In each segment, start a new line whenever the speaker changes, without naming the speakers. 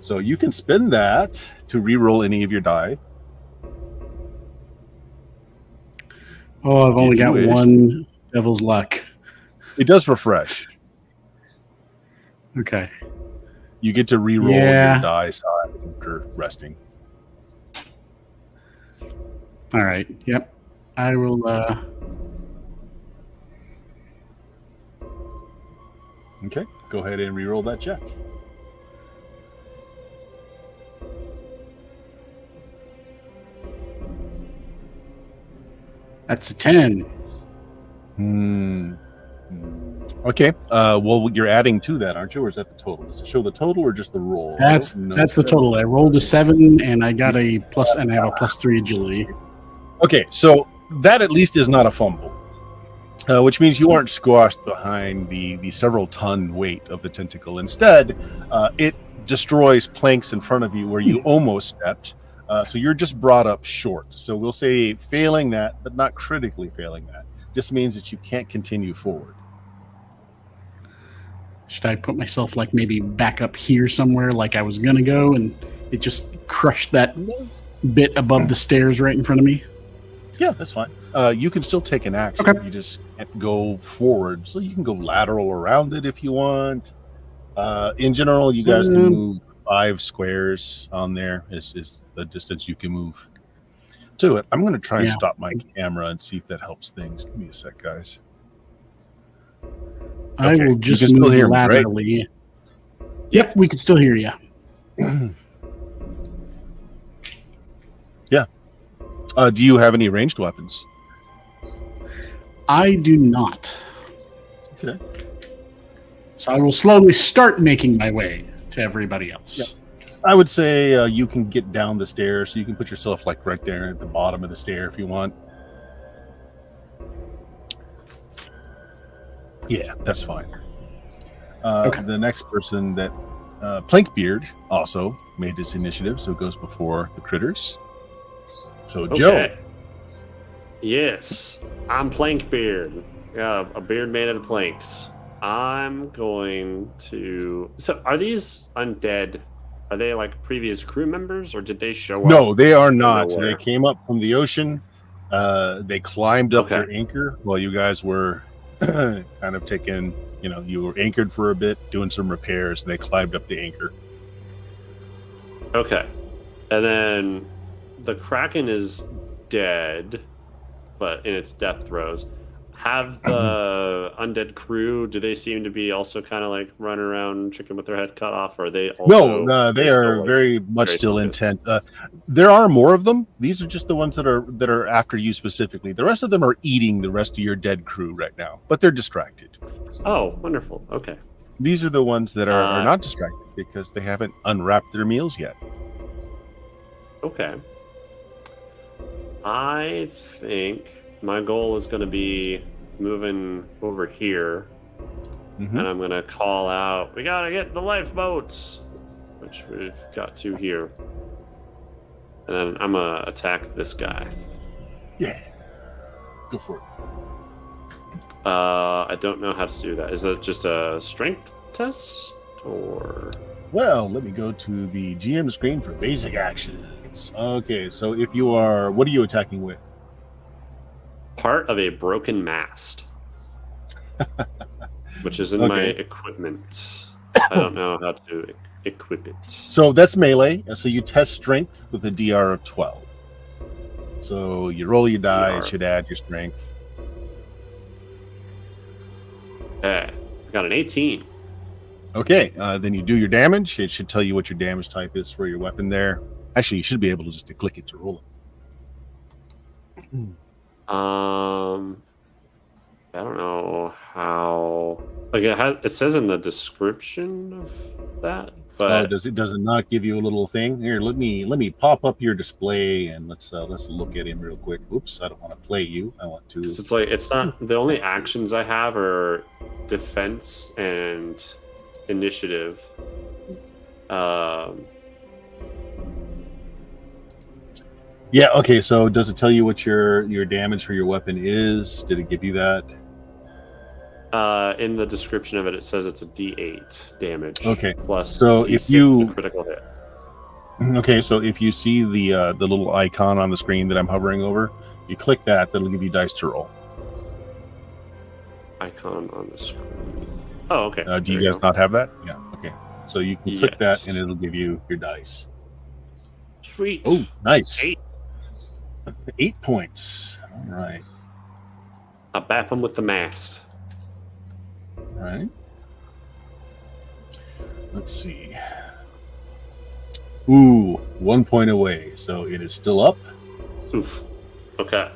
So you can spend that to re-roll any of your die.
Oh, I've only
If you
got
wish.
one devil's luck.
It does refresh.
Okay.
You get to re-roll
Yeah.
your die size after resting.
All right. Yep. I will.
Okay, go ahead and re-roll that check.
That's a 10.
Okay. Well, you're adding to that, aren't you? Or is that the total? Does it show the total or just the roll?
That's the total. I rolled a 7, and I got a plus, and I have a +3 agility.
Okay, so that at least is not a fumble, which means you aren't squashed behind the several ton weight of the tentacle. Instead, it destroys planks in front of you where you almost stepped. So you're just brought up short. So we'll say failing that, but not critically failing that. Just means that you can't continue forward.
Should I put myself like maybe back up here somewhere like I was going to go, and it just crushed that bit above the stairs right in front of me?
Yeah, that's fine. You can still take an action.
Okay.
You just can't go forward. So you can go lateral around it if you want. In general, you guys can move 5 squares on there is the distance you can move to it. I'm going to try and stop my camera and see if that helps things. Give me a sec, guys.
I
Okay,
will
you
just
can still
move
hear me, right?
laterally. Yep, we can still hear you.
Yeah. Do you have any ranged weapons?
I do not.
Okay.
So I will slowly start making my way to everybody else.
I would say you can get down the stairs, so you can put yourself like right there at the bottom of the stair if you want. Yeah, that's fine.
Okay.
The next person that Plankbeard also made his initiative, so it goes before the critters. So Joe,
Okay. Yes, I'm Plankbeard. Yeah, a beard made out of planks. I'm going to. So, are these undead? Are they like previous crew members, or did they show up?
no, they are not.
nowhere?
They came up from the ocean. They climbed up
Okay.
their anchor while you guys were kind of taking. You were anchored for a bit, doing some repairs. And they climbed up the anchor.
Okay, and then the Kraken is dead, but in its death throes. Have the undead crew? Do they seem to be also kind of like running around chicken with their head cut off? Or are they also?
No, they
still,
are
like,
very much
very
still
focused?
intent. There are more of them. These are just the ones that are after you specifically. The rest of them are eating the rest of your dead crew right now, but they're distracted.
Oh, wonderful. Okay.
These are the ones that are not distracted because they haven't unwrapped their meals yet.
Okay. I think my goal is going to be moving over here,
Mhm.
and I'm going to call out, we got to get the lifeboats, which we've got 2 here. And then I'm going to attack this guy.
Yeah, go for it.
I don't know how to do that. Is that just a strength test, or?
Well, let me go to the GM screen for basic actions. Okay, so if you are, what are you attacking with?
Part of a broken mast, which is in my
Okay.
equipment. I don't know how to equip it.
So that's melee. So you test strength with a DR of 12. So you roll your die, it
DR.
should add your strength.
I got an 18.
Okay, then you do your damage. It should tell you what your damage type is for your weapon there. Actually, you should be able to just to click it to roll it.
I don't know how. Like it says in the description of that, but
Does it not give you a little thing? Here, let me pop up your display and let's look at him real quick. Oops, I don't want to play you. I want to.
'cause it's like it's not the only actions I have are defense and initiative.
Yeah. Okay. So does it tell you what your damage for your weapon is? Did it give you that?
In the description of it, it says it's a D8 damage.
Okay.
Plus
So
D6
if you-
to critical hit.
Okay, so if you see the little icon on the screen that I'm hovering over, you click that. That'll give you dice to roll.
Icon on the screen. Oh, okay.
Do you
There
guys
go.
not have that? Yeah. Okay. So you can click
Yes.
that, and it'll give you your dice.
Sweet.
Oh, nice.
8.
8 points. All right.
A Bapham with the mast.
All right. Let's see. Ooh, 1 point away. So it is still up.
Oof. Okay.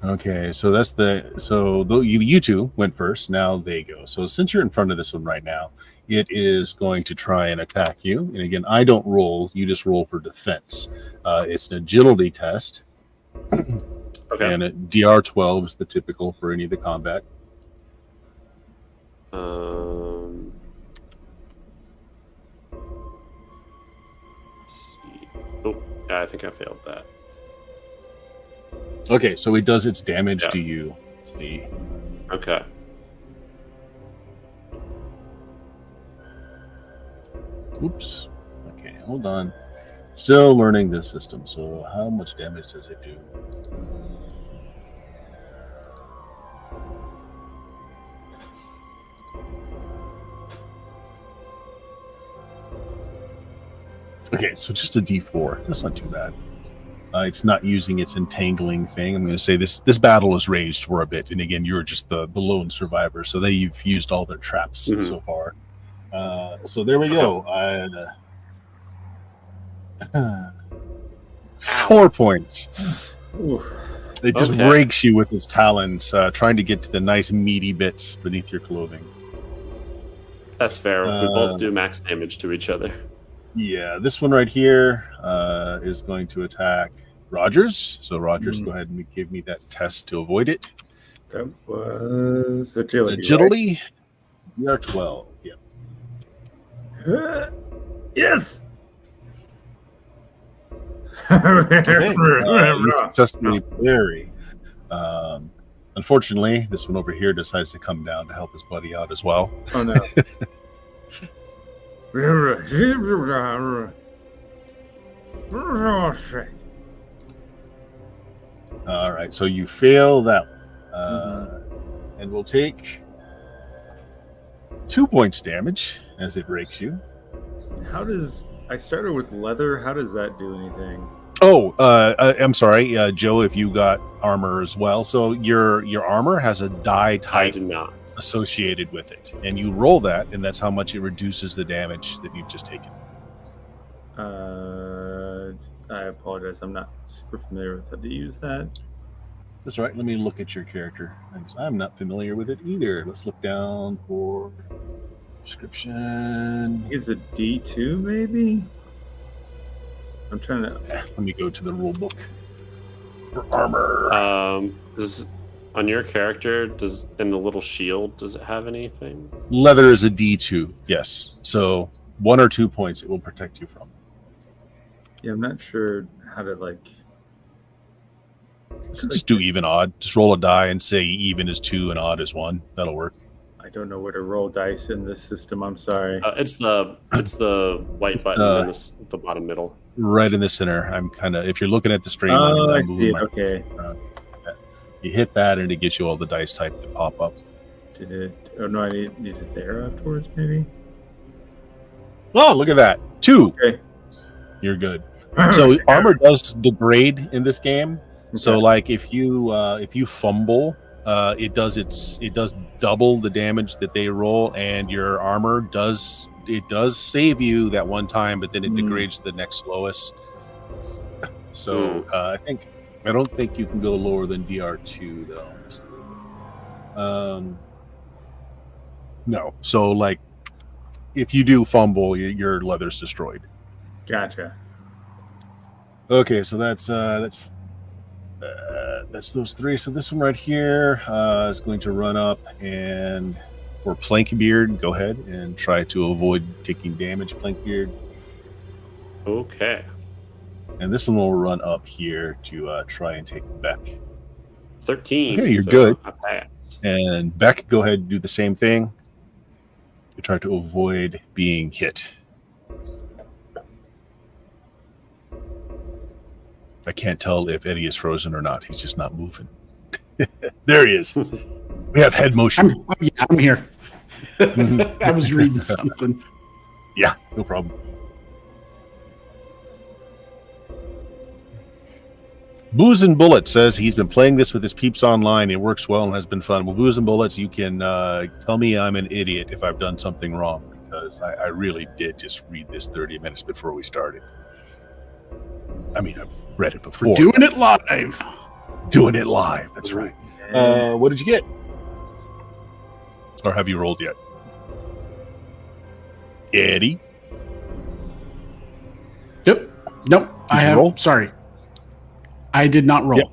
Okay, so you two went first. Now they go. So since you're in front of this one right now, it is going to try and attack you. And again, I don't roll. You just roll for defense. It's an agility test.
Okay.
And a DR12 is the typical for any of the combat.
Let's see. Oh, yeah, I think I failed that.
Okay, so it does its damage
Yeah.
to you. Let's see.
Okay.
Oops. Okay, hold on. Still learning this system. So how much damage does it do? Okay, so just a D4. That's not too bad. It's not using its entangling thing. I'm going to say this battle has raged for a bit, and again, you're just the lone survivor, so they've used all their traps so far. So there we go. 4 points.
Ooh.
It just
Okay.
breaks you with its talons, trying to get to the nice meaty bits beneath your clothing.
That's fair. We both do max damage to each other.
Yeah, this one right here is going to attack Rogers. So Rogers, go ahead and give me that test to avoid it.
That was agility.
Agility, DR12. Yep.
Right? Yes.
Okay. You successfully parry. Unfortunately, this one over here decides to come down to help his buddy out as well.
Oh no. Oh shit.
All right, so you fail that, and we'll take 2 points damage as it breaks you.
How does I started with leather? How does that do anything?
Oh, I'm sorry, Joe. If you got armor as well, so your armor has a die
I
type
do not.
associated with it, and you roll that, and that's how much it reduces the damage that you've just taken.
I apologize. I'm not super familiar with how to use that.
That's right. Let me look at your character. I'm not familiar with it either. Let's look down for description.
It's a D2, maybe. I'm trying to.
Let me go to the rule book for armor.
On your character, in the little shield, does it have anything?
Leather is a D2. Yes. So 1 or 2 points it will protect you from.
Yeah, I'm not sure how to like.
So just do even odd. Just roll a die and say even is 2 and odd is 1. That'll work.
I don't know where to roll dice in this system. I'm sorry.
It's the white button in the bottom middle.
Right in the center. I'm kind of, if you're looking at the stream,
Oh, I
I'm
see
moving
it. Okay.
You hit that and it gets you all the dice type that pop up.
Did it? Oh no, I need it there afterwards, maybe.
Oh, look at that. 2.
Okay.
You're good. So armor does degrade in this game. So
Okay.
like if you fumble, it does double the damage that they roll, and your armor does save you that one time, but then it degrades the next lowest. So I don't think you can go lower than DR2 though. No. So like if you do fumble, your leather's destroyed.
Gotcha.
Okay, so that's those 3. So this one right here is going to run up, and for Plankbeard, go ahead and try to avoid taking damage, Plankbeard.
Okay.
And this one will run up here to try and take Beck.
13.
Okay, you're
so
good.
I passed.
And Beck, go ahead and do the same thing. You try to avoid being hit. I can't tell if Eddie is frozen or not. He's just not moving. There he is. We have head motion.
I'm here. I was reading something.
Yeah, no problem. Booze and Bullets says he's been playing this with his peeps online. It works well and has been fun. Well, Booze and Bullets, you can tell me I'm an idiot if I've done something wrong, because I really did just read this 30 minutes before we started. I mean, I've read it before.
We're doing it live.
Doing it live. That's right. What did you get? Or have you rolled yet? Eddie?
Yep. Nope. I have.
Roll?
Sorry. I did not roll.
Yep.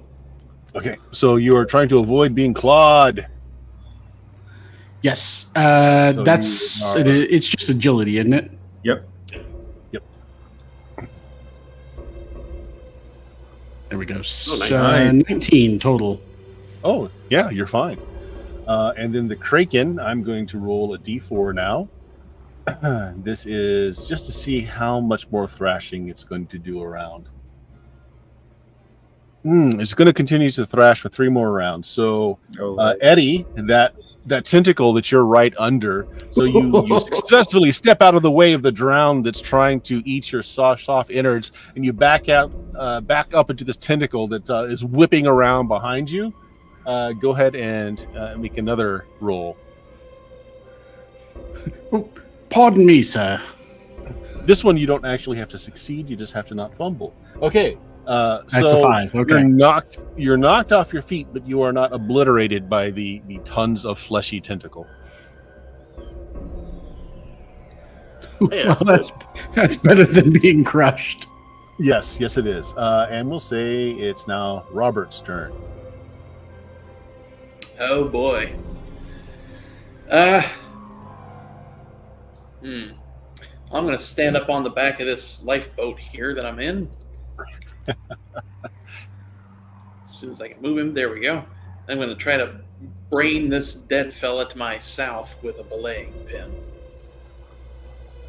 Okay. So you are trying to avoid being clawed.
Yes.
So
That's. It's just agility, isn't it?
Yep.
There we go.
Oh, nice.
19 total.
Oh, yeah, you're fine. And then the Kraken, I'm going to roll a d4 now. This is just to see how much more thrashing it's going to do around. It's going to continue to thrash for 3 more rounds. So, Eddie, that tentacle that you're right under, so you successfully step out of the way of the drown that's trying to eat your soft innards, and you back up into this tentacle that is whipping around behind you. Go ahead and make another roll.
Pardon me, sir.
This one you don't actually have to succeed; you just have to not fumble. Okay.
That's
so
a 5. Okay.
You're knocked off your feet, but you are not obliterated by the tons of fleshy tentacle.
Hey,
Well, that's better than being crushed.
Yes, it is. And we'll say it's now Robert's turn.
Oh boy. I'm going to stand up on the back of this lifeboat here that I'm in. As soon as I can move him, there we go. I'm going to try to brain this dead fella to my south with a belaying pin.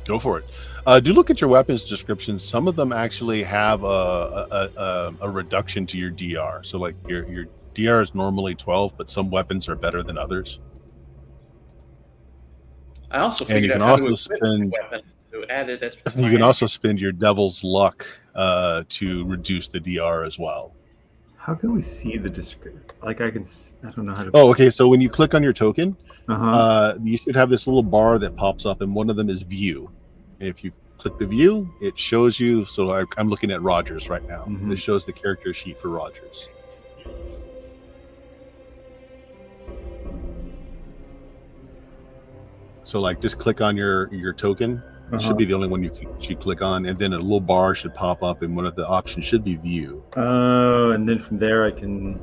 Go for it. Do look at your weapons descriptions. Some of them actually have a reduction to your DR. So, like your DR is normally 12, but some weapons are better than others.
I also
And you
figured
can
out how to
also
equip the
spend.
weapon to add it as
You can also spend your Devil's Luck to reduce the DR as well.
How can we see the description? Like I don't know how to.
Oh, okay. So when you click on your token,
Uh-huh.
you should have this little bar that pops up, and one of them is View. And if you click the View, it shows you. So I'm looking at Rogers right now.
Mhm.
It shows the character sheet for Rogers. So like, just click on your token. It should be the only one you should click on, and then a little bar should pop up, and one of the options should be View.
Oh, and then from there I can.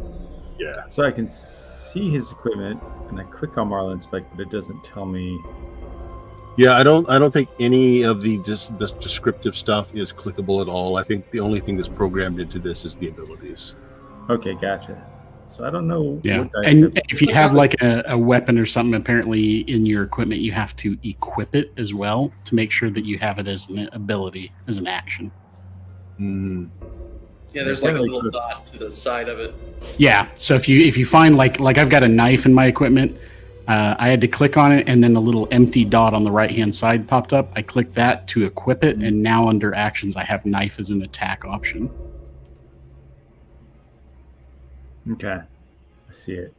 Yeah.
So I can see his equipment, and I click on Marlin Spec, but it doesn't tell me.
Yeah, I don't think any of the descriptive stuff is clickable at all. I think the only thing that's programmed into this is the abilities.
Okay, gotcha. So I don't know.
Yeah.
what dice
And
have-
if you have like a weapon or something, apparently in your equipment, you have to equip it as well to make sure that you have it as an ability, as an action.
Mm.
Yeah, there's like a little dot to the side of it.
Yeah. So if you find like I've got a knife in my equipment, I had to click on it, and then a little empty dot on the right hand side popped up. I clicked that to equip it, and now under actions, I have knife as an attack option.
Okay, I see it.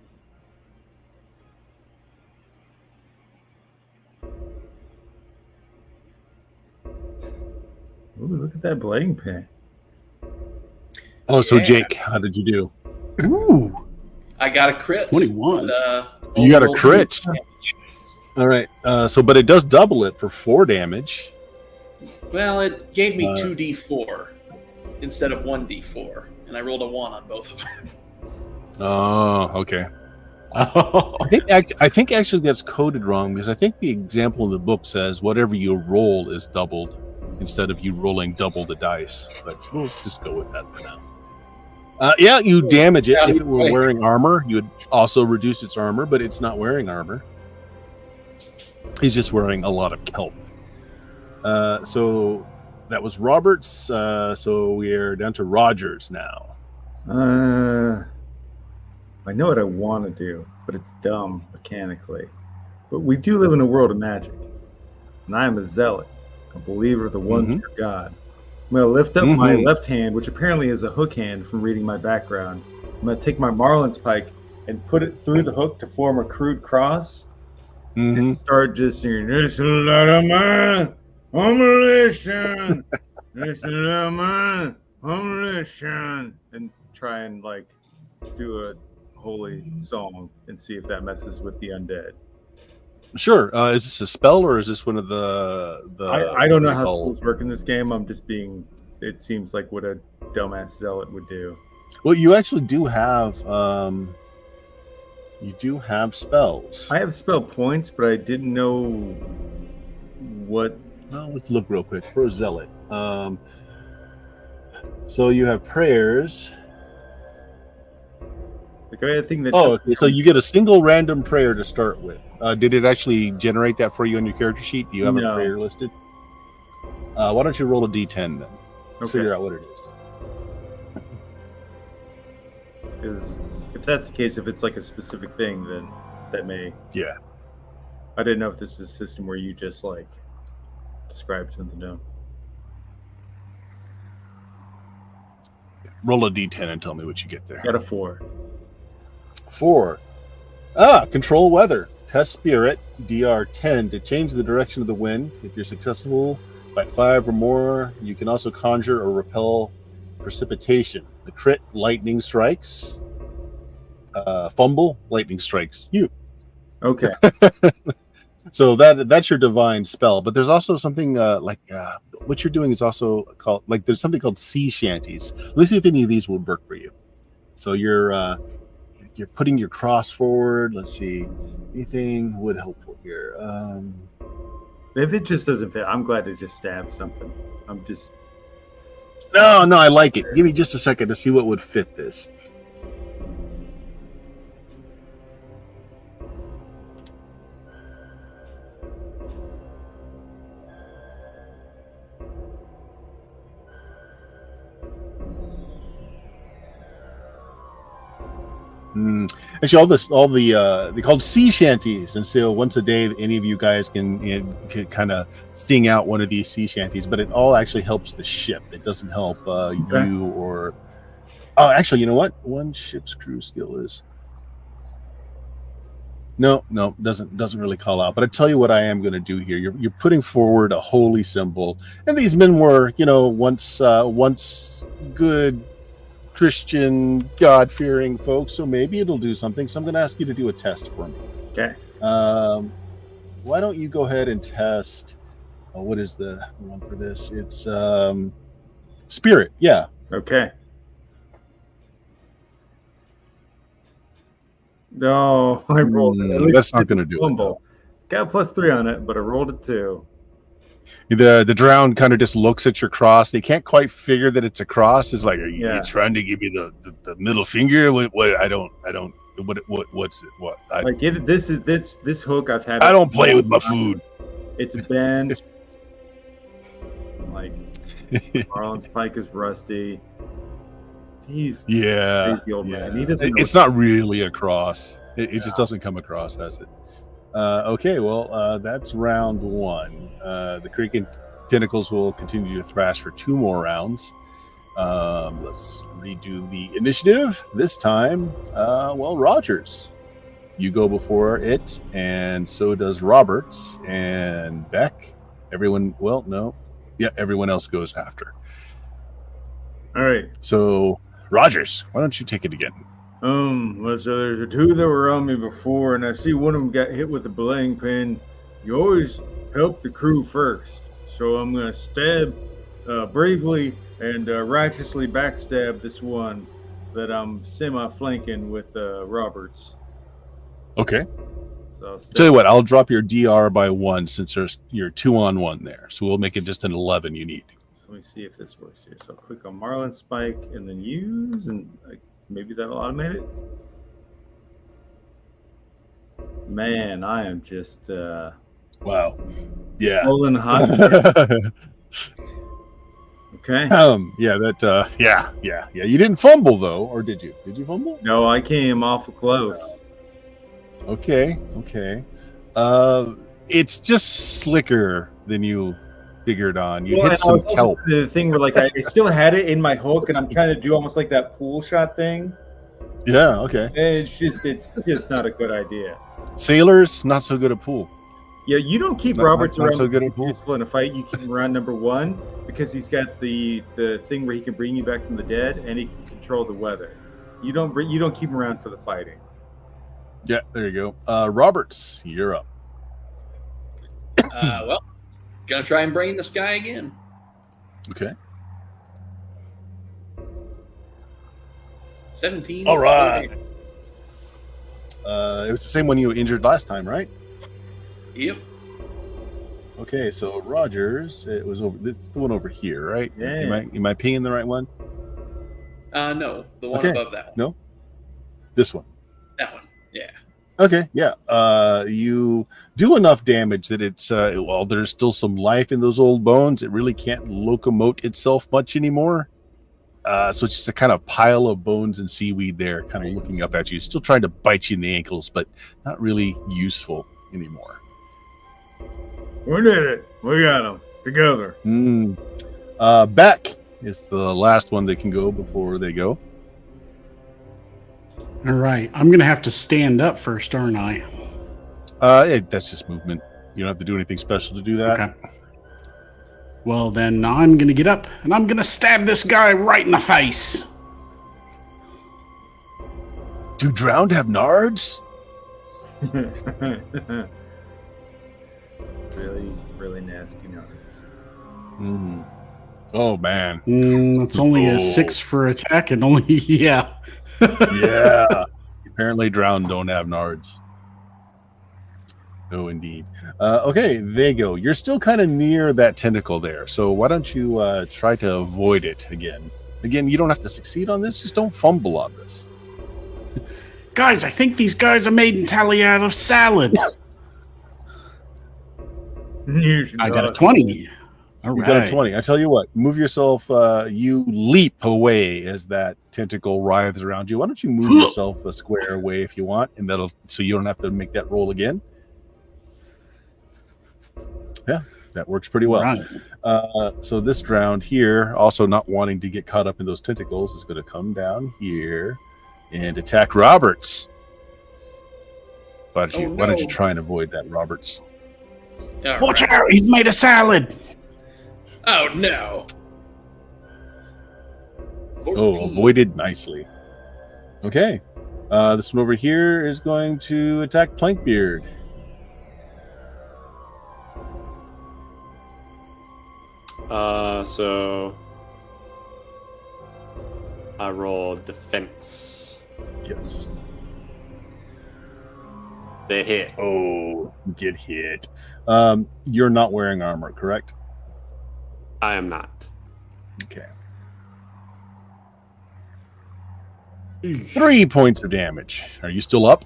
Ooh, look at that blading pin.
Oh, so
Yeah.
Jake, how did you do?
Ooh,
I got a crit.
21.
You got a
roll
crit.
damage.
All right. But it does double it for 4 damage.
Well, it gave me
Uh,
2d4 instead of 1d4, and I rolled a 1 on both of them.
Oh, okay.
Oh.
I think actually that's coded wrong, because I think the example in the book says whatever you roll is doubled instead of you rolling double the dice. But we'll just go with that for now. Yeah, you damage it.
Yeah,
If it were
right.
wearing armor, you would also reduce its armor, but it's not wearing armor. He's just wearing a lot of kelp. So that was Roberts. So we're down to Rogers now.
I know what I want to do, but it's dumb mechanically. But we do live in a world of magic, and I am a zealot, a believer of the one
Mhm.
true God. I'm going to lift up my
Mhm.
left hand, which apparently is a hook hand from reading my background. I'm going to take my Marlin's pike and put it through the hook to form a crude cross,
Mhm.
and start just singing, "This is a lot of mine, humiliation. This is a lot of mine, humiliation," and try and like do a holy song and see if that messes with the undead.
Sure. Is this a spell or is this one of the?
I don't know
what
how
do you call-
spells work in this game. I'm just being. It seems like what a dumbass zealot would do.
Well, you actually do have. You do have spells.
I have spell points, but I didn't know what.
Well, let's look real quick for a zealot. So you have prayers.
Like I think that.
Oh, okay. So you get a single random prayer to start with. Did it actually generate that for you on your character sheet? Do you have
No.
a prayer listed? Why don't you roll a d10 then? Let's
Okay.
figure out what it is.
Because if that's the case, if it's like a specific thing, then that may.
Yeah.
I didn't know if this was a system where you just like describe something. No.
Roll a d10 and tell me what you get there.
Got a 4.
4. Control weather. Test spirit, DR 10, to change the direction of the wind. If you're successful by 5 or more, you can also conjure or repel precipitation. The crit, lightning strikes. Fumble, lightning strikes you.
Okay.
So that's your divine spell. But there's also something what you're doing is also called, like, there's something called sea shanties. Let's see if any of these will work for you. So you're putting your cross forward. Let's see, anything would helpful here.
If it just doesn't fit, I'm glad to just stab something. I'm just.
No, I like it. Give me just a second to see what would fit this. Actually, they're called sea shanties, and so once a day, any of you guys can kind of sing out one of these sea shanties. But it all actually helps the ship. It doesn't help you or. Oh, actually, you know what? One ship's crew skill is. No, doesn't really call out. But I tell you what, I am going to do here. You're putting forward a holy symbol, and these men were, once good Christian, God-fearing folks, so maybe it'll do something. So I'm going to ask you to do a test for me.
Okay.
Why don't you go ahead and test? What is the one for this? It's spirit. Yeah.
Okay. No, I rolled it. At least
That's not going to do it.
fumble. Got a +3 on it, but I rolled a 2.
The drowned kind of just looks at your cross. They can't quite figure that it's a cross. It's like, are you trying to give me the middle finger? What? I don't. What's it? What?
This hook I've had.
I don't play with my food.
It's bent. Like Marlin's pike is rusty. He's crazy old man. He doesn't.
It's not really a cross. It just doesn't come across as it. Okay, well, that's round 1. The creaking tentacles will continue to thrash for 2 more rounds. Let's redo the initiative. This time, Rogers. You go before it, and so does Roberts and Beck. Everyone else goes after.
All right.
So, Rogers, why don't you take it again?
So there's 2 that were on me before, and I see one of them got hit with a belaying pin. You always help the crew first, so I'm gonna stab bravely and righteously backstab this one that I'm semi-flanking with Roberts.
Okay.
So
Tell you what, I'll drop your DR by 1 since you're 2-on-1 there, so we'll make it just an 11 you need.
So let me see if this works here. So I'll click on Marlin Spike and then use, and maybe that'll automate it. Man, I am just
Wow. Yeah.
rolling hot. Okay.
Yeah, that yeah. You didn't fumble though, or did you? Did you fumble?
No, I came awful close.
Okay. It's just slicker than you figured on. You hit some kelp.
The thing where like I still had it in my hook, and I'm trying to do almost like that pool shot thing.
Yeah, okay.
And it's just not a good idea.
Sailors, not so good at pool.
Yeah, you don't keep
Not-
Roberts
not
around
so good at pool.
useful in a fight. You keep him around number one because he's got the thing where he can bring you back from the dead, and he can control the weather. You don't keep him around for the fighting.
Yeah, there you go. Roberts, you're up.
Well, gonna try and brain this guy again.
Okay.
17.
All right. It was the same one you injured last time, right?
Yep.
Okay, so Rogers, it was over. This is the one over here, right?
Yeah.
Am I pinging the right one?
No, the one
Okay.
above that one.
No, this one.
That one. Yeah.
Okay, yeah. You do enough damage that it's well, there's still some life in those old bones. It really can't locomote itself much anymore. So it's just a kind of pile of bones and seaweed there, kind of looking up at you, still trying to bite you in the ankles, but not really useful anymore.
We did it. We got them together.
Beck is the last one that can go before they go.
All right. I'm going to have to stand up first, aren't I?
That's just movement. You don't have to do anything special to do that.
Okay. Well, then I'm going to get up and I'm going to stab this guy right in the face.
Do drowned have nards?
really nasty notes.
Mm. Oh man.
That's only
Oh.
a 6 for attack and only, yeah.
Yeah. Apparently drowned don't have nards. Oh, indeed. Okay, there you go. You're still kind of near that tentacle there. So why don't you try to avoid it again? Again, you don't have to succeed on this. Just don't fumble on this.
Guys, I think these guys are made entirely out of salad. I got a 20. All
You
right.
got a 20. I tell you what, move yourself. You leap away as that tentacle writhes around you. Why don't you move yourself a square away if you want, and so you don't have to make that roll again. Yeah, that works pretty well.
Right.
So this drowned here, also not wanting to get caught up in those tentacles, is going to come down here and attack Roberts. Why don't you try and avoid that, Roberts?
All
Watch
right.
out, he's made a salad.
Oh, no.
Oh,
14.
avoided nicely. Okay. This one over here is going to attack Plankbeard.
So I roll defense.
Yes.
They hit.
Oh, get hit. You're not wearing armor, correct?
I am not.
Okay. 3 points of damage. Are you still up?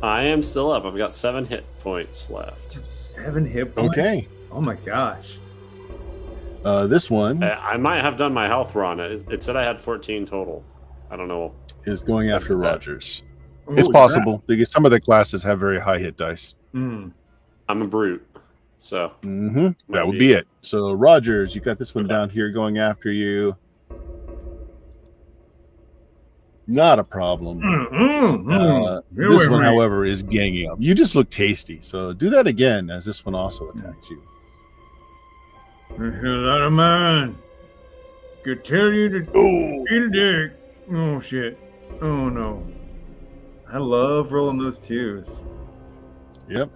I am still up. I've got 7 hit points left.
7 hit points.
Okay.
Oh my gosh.
This one
I might have done my health wrong. It said I had 14 total. I don't know.
is going after
Look at that.
Rogers. It's possible because some of the classes have very high hit dice.
Mm.
I'm a brute. So
That would be it. So Rogers, you got this one down here going after you. Not a problem. This one, however, is ganging up. You just look tasty. So do that again as this one also attacks you.
There's a lot of mine. Could tell you to eat a dick. Oh shit. Oh no. I love rolling those twos.
Yep.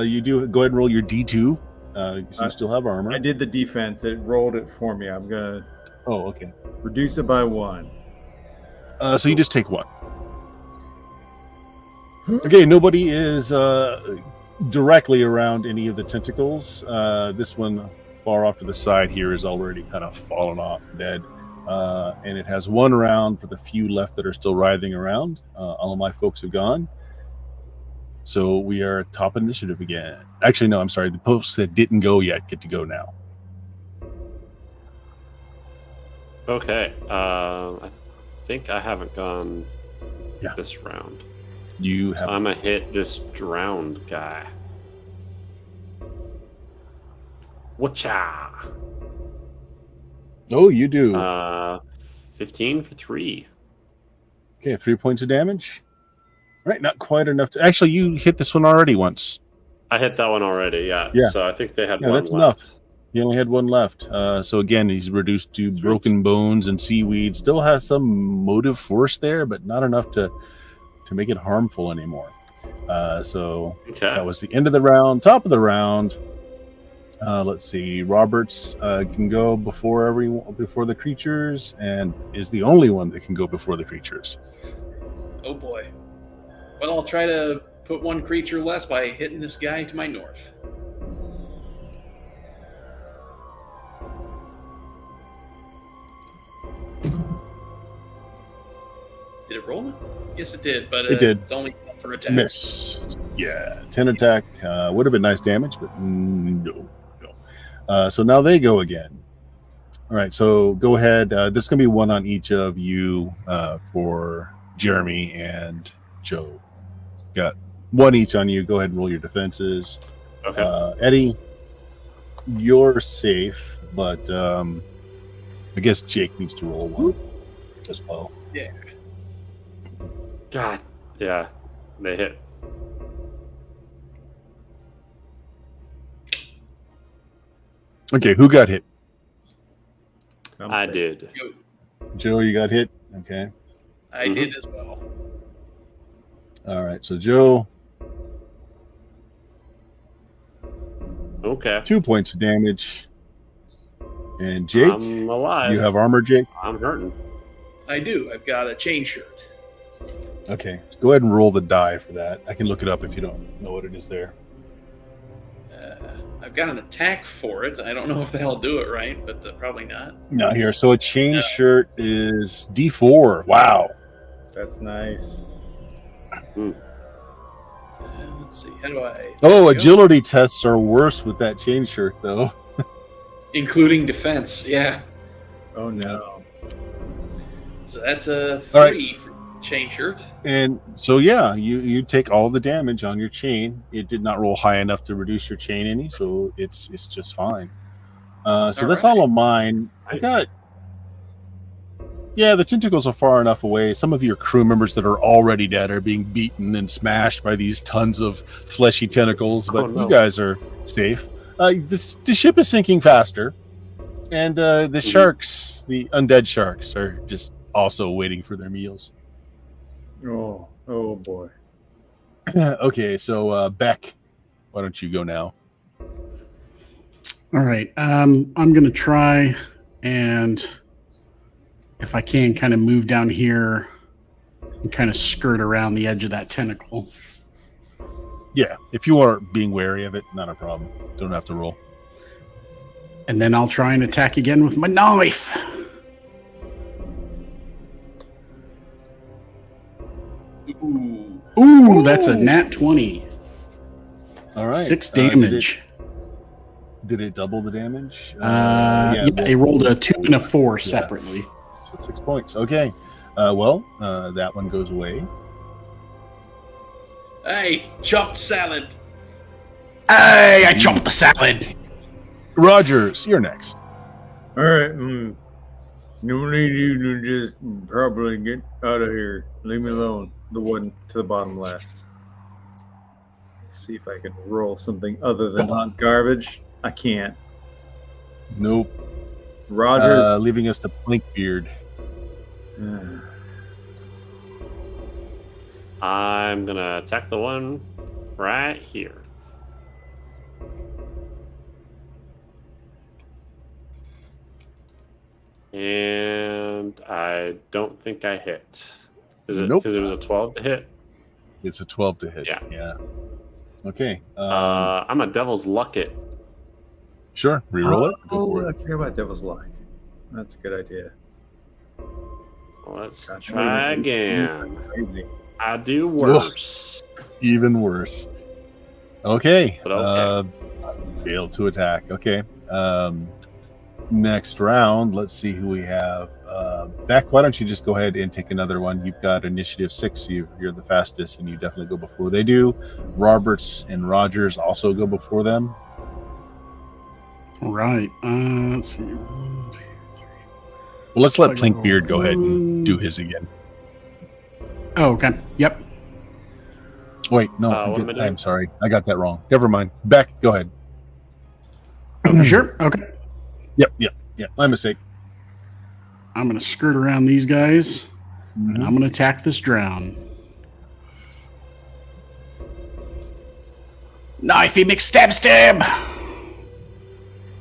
You do go ahead and roll your D2. So you still have armor.
I did the defense. It rolled it for me. I'm gonna
Oh, okay.
reduce it by 1.
So you just take 1. Okay, nobody is directly around any of the tentacles. This one, far off to the side here is already kind of fallen off, dead. And it has one round for the few left that are still writhing around. All of my folks have gone. So we are at top initiative again. Actually, no, I'm sorry. The folks that didn't go yet get to go now.
Okay. I think I haven't gone this round.
You have.
So I'm going to hit this drowned guy. Whatcha?
Oh, you do.
15 for 3.
Okay, 3 points of damage. All right, not quite enough to. Actually, you hit this one already once.
I hit that one already, yeah. So I think they had one
that's
left.
enough. He only had one left. So again, he's reduced to broken bones and seaweed. Still has some motive force there, but not enough to make it harmful anymore. So that was the end of the round. Top of the round. Let's see. Roberts can go before the creatures, and is the only one that can go before the creatures.
Oh boy. Well, I'll try to put one creature less by hitting this guy to my north. Did it roll? Yes, it did, but
it did.
It's only for attack.
Miss. Yeah, 10 attack. Would have been nice damage, but no. So now they go again. All right, so go ahead. This is going to be one on each of you for Jeremy and Joe. Got one each on you. Go ahead and roll your defenses.
Okay.
Eddie, you're safe, but I guess Jake needs to roll one as well.
Yeah.
God. Yeah, they hit.
Okay, who got hit?
I did.
Joe, you got hit? Okay.
I did as well.
All right, so Joe.
Okay.
2 points of damage. And Jake?
I'm alive.
You have armor, Jake?
I'm hurting.
I do. I've got a chain shirt.
Okay. Go ahead and roll the die for that. I can look it up if you don't know what it is there.
I've got an attack for it. I don't know if that'll do it right, but probably not.
Not here. So a chain shirt is D4. Wow.
That's nice.
Let's see. How do I...
Oh, agility tests are worse with that chain shirt, though.
Including defense, yeah.
Oh, no.
So that's a 3 for chain shirt.
And so, yeah, you take all the damage on your chain. It did not roll high enough to reduce your chain any, so it's just fine. So that's all of mine. I got... Yeah, the tentacles are far enough away. Some of your crew members that are already dead are being beaten and smashed by these tons of fleshy tentacles, but you guys are safe. The ship is sinking faster, and the sharks, the undead sharks, are just also waiting for their meals.
Oh boy.
Okay, so Beck, why don't you go now?
All right. I'm going to try and, if I can, kind of move down here and kind of skirt around the edge of that tentacle.
Yeah, if you are being wary of it, not a problem. Don't have to roll.
And then I'll try and attack again with my knife. Ooh, that's a nat 20.
All right.
6 damage.
Did it double the damage?
Yeah, they rolled a 2 and a 4 separately.
So 6 points. Okay. Well, that one goes away.
Hey, chopped salad.
Hey, I chopped the salad.
Rogers, you're next.
All right. You need you to just probably get out of here. Leave me alone. The one to the bottom left. Let's see if I can roll something other than hot garbage. I can't.
Nope.
Roger.
Leaving us to Blinkbeard.
I'm going to attack the one right here. And I don't think I hit. Is it
Nope.
because it was a 12 to hit?
It's a 12 to hit.
Yeah.
Okay.
I'm a Devil's Luck it.
Sure, reroll it. Go
Oh,
for
I
it.
forgot about Devil's Luck. That's a good idea.
Let's
That's
try
really
again.
crazy.
I do worse.
Even worse. Okay.
But okay.
Failed to attack. Okay. Next round, let's see who we have. Beck, why don't you just go ahead and take another one? You've got initiative 6. You're the fastest, and you definitely go before they do. Roberts and Rogers also go before them.
Right. Let's see.
Well, let's let Plinkbeard go ahead and do his again.
Oh, okay. Yep.
Wait, no, I'm sorry. I got that wrong. Never mind. Beck, go ahead.
Sure. Okay.
Yep. My mistake.
I'm going to skirt around these guys.
Mhm.
And I'm going to attack this drown. Knifey McStab.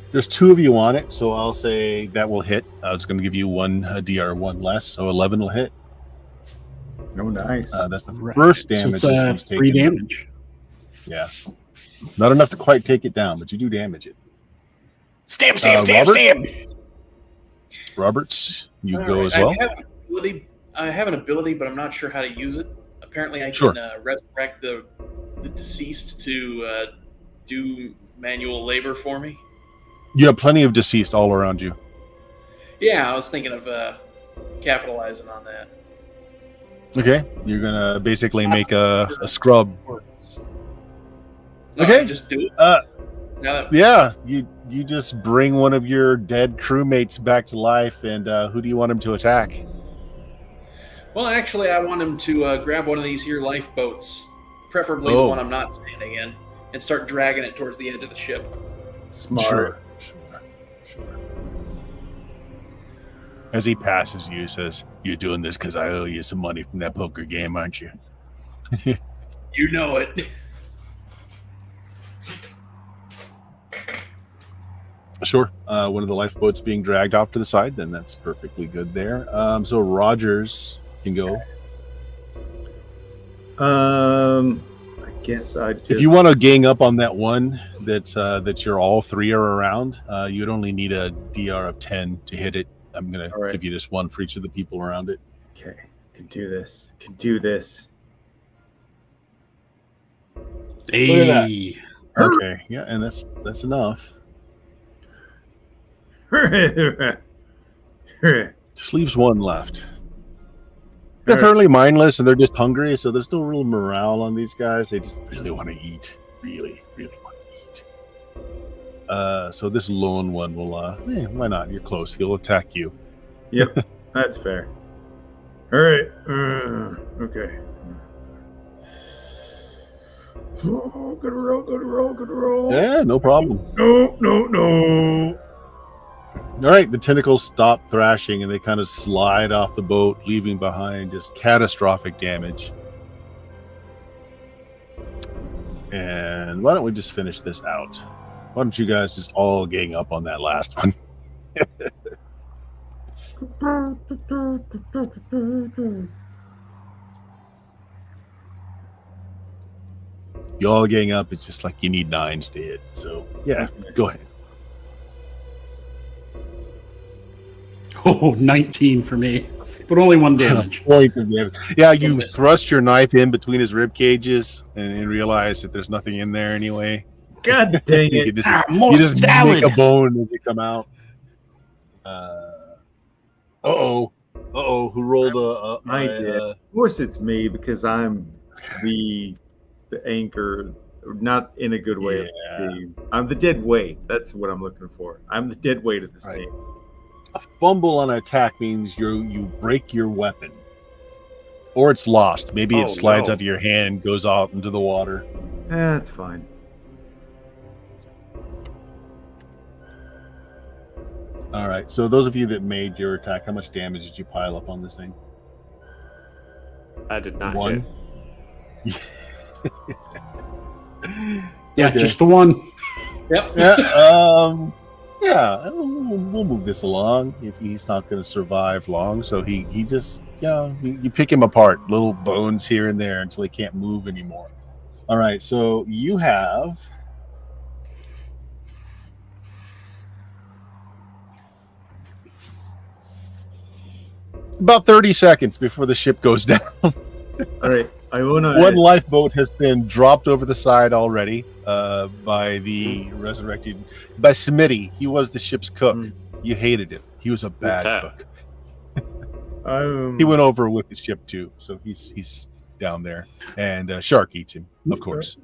There's 2 of you on it, so I'll say that will hit. It's going to give you one DR1 less, so 11 will hit.
Oh, nice.
That's the first damage.
So it's 3 damage.
Yeah. Not enough to quite take it down, but you do damage it.
Stab.
Roberts, you
All
go
right,
as well.
I have an ability, but I'm not sure how to use it. Apparently, I
Sure.
can resurrect the deceased to do manual labor for me.
You have plenty of deceased all around you.
Yeah, I was thinking of capitalizing on that.
Okay. You're going to basically make a scrub.
Okay, just do it. Now that,
Yeah, you just bring one of your dead crewmates back to life, and who do you want him to attack?
well, actually, I want him to grab one of these here lifeboats, preferably the one I'm not standing in, and start dragging it towards the edge of the ship.
Smart.
Sure. As he passes you, he says, "You're doing this because I owe you some money from that poker game, aren't you?"
You know it.
Sure. One of the lifeboats being dragged off to the side, then that's perfectly good there. So Rogers can go.
I guess I just...
If you want to gang up on that one that you're all 3 are around, you'd only need a DR of 10 to hit it. I'm going to give you just 1 for each of the people around it.
Okay, can do this.
Hey.
Look at that. Okay, yeah, and that's enough. Just leaves 1 left. They're fairly mindless and they're just hungry, so there's no real morale on these guys. They just really want to eat. Really want to eat. So this lone one will, why not? You're close. He'll attack you.
Yep, that's fair. All right. Okay. Oh, good roll.
Yeah, no problem.
No.
All right, the tentacles stop thrashing and they kind of slide off the boat, leaving behind just catastrophic damage. And why don't we just finish this out? Why don't you guys just all gang up on that last one? You all gang up. It's just like you need 9s to hit. So, yeah, go ahead.
Oh, 19 for me, but only 1 damage.
Yeah, you thrust your knife in between his rib cages and realize that there's nothing in there anyway.
God dang it!
you just
salad.
make a bone as you come out. Who rolled
I did. Of course, it's me because I'm the anchor, not in a good way of the team. I'm the dead weight. That's what I'm looking for. I'm the dead weight of this team.
A fumble on an attack means you break your weapon, or it's lost. Maybe it slides out of your hand and goes out into the water.
That's fine.
All right. So those of you that made your attack, how much damage did you pile up on this thing?
I did not
1.
Yeah, just the 1.
Yep.
Yeah. We'll move this along. He's not going to survive long, so he just you pick him apart, little bones here and there until he can't move anymore. All right. So you have About 30 seconds before the ship goes down.
All right, I wanna.
One lifeboat has been dropped over the side already by the resurrected by Smitty. He was the ship's cook. You hated him. He was a bad cook. He went over with the ship too, so he's down there, and Shark eats him, of course.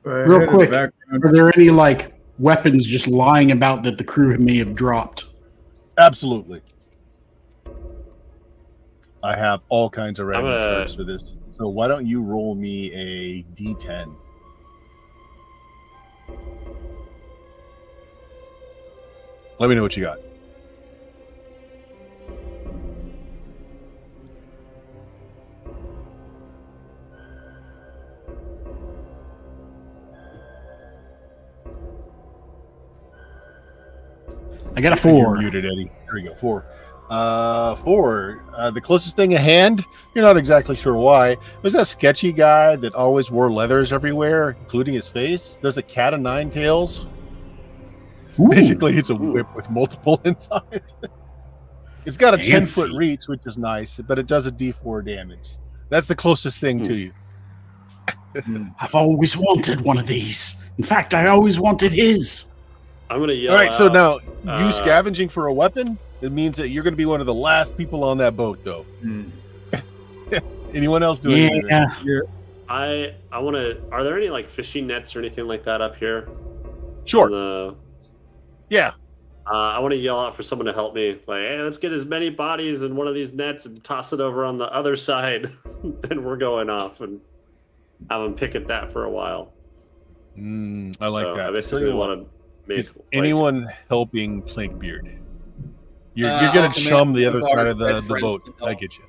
Real quick, are there any like weapons just lying about that the crew may have dropped?
Absolutely. I have all kinds of random sharks for this. So why don't you roll me a D10? Let me know what you got.
I got a
You're
4.
muted, Eddie. There we go. 4. 4. The closest thing at hand, you're not exactly sure why. There's that sketchy guy that always wore leathers everywhere, including his face. There's a cat of nine tails. Basically, it's a whip with multiple inside. It's got a 10-foot reach, which is nice, but it does a D4 damage. That's the closest thing to you.
I've always wanted one of these. In fact, I always wanted his.
I'm going to yell
All right,
out,
so now, you scavenging for a weapon, it means that you're going to be one of the last people on that boat, though. Anyone else doing anything?
Yeah.
I want to... Are there any, like, fishing nets or anything like that up here?
Sure.
Yeah. I want to yell out for someone to help me. Like, hey, let's get as many bodies in one of these nets and toss it over on the other side. And we're going off and have them pick at that for a while.
I like that.
I basically want to...
Is anyone helping Plankbeard? You're going to chum the other side of the boat. I get you.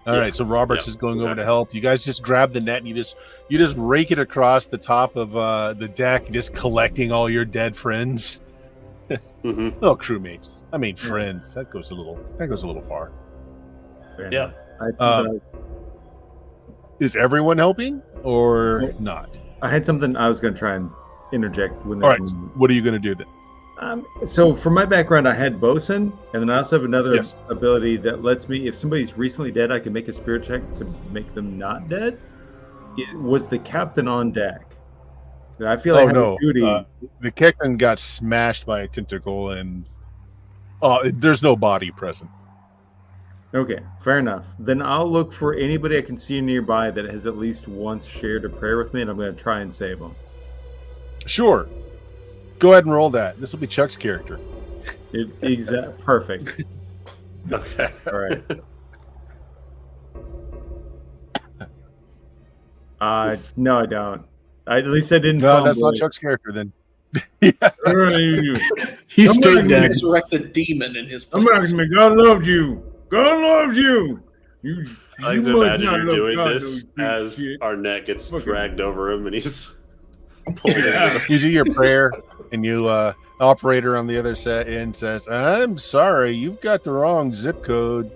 All right, so Roberts is going over to help. You guys just grab the net and you just rake it across the top of the deck, just collecting all your dead friends. No crewmates. I mean friends. That goes a little far.
Yeah.
Is everyone helping or not?
I had something I was going to try and interject. All
right, what are you going to do then?
So for my background, I had bosun, and then I also have another ability that lets me, if somebody's recently dead, I can make a spirit check to make them not dead. Was the captain on deck? I feel like I have a duty.
The captain got smashed by a tentacle, and there's no body present.
Okay, fair enough. Then I'll look for anybody I can see nearby that has at least once shared a prayer with me, and I'm going to try and save them.
Sure. Go ahead and roll that. This will be Chuck's character.
Perfect.
Okay.
All right. No, I don't. At least I didn't.
No, that's not Chuck's character then.
He's stayed dead.
Resurrect the demon in his place.
I'm asking me, God loves you. God loves you.
I like to imagine you're doing this as our net gets dragged over him and he's pulling it.
You do your prayer and you operator on the other end says, I'm sorry, you've got the wrong zip code.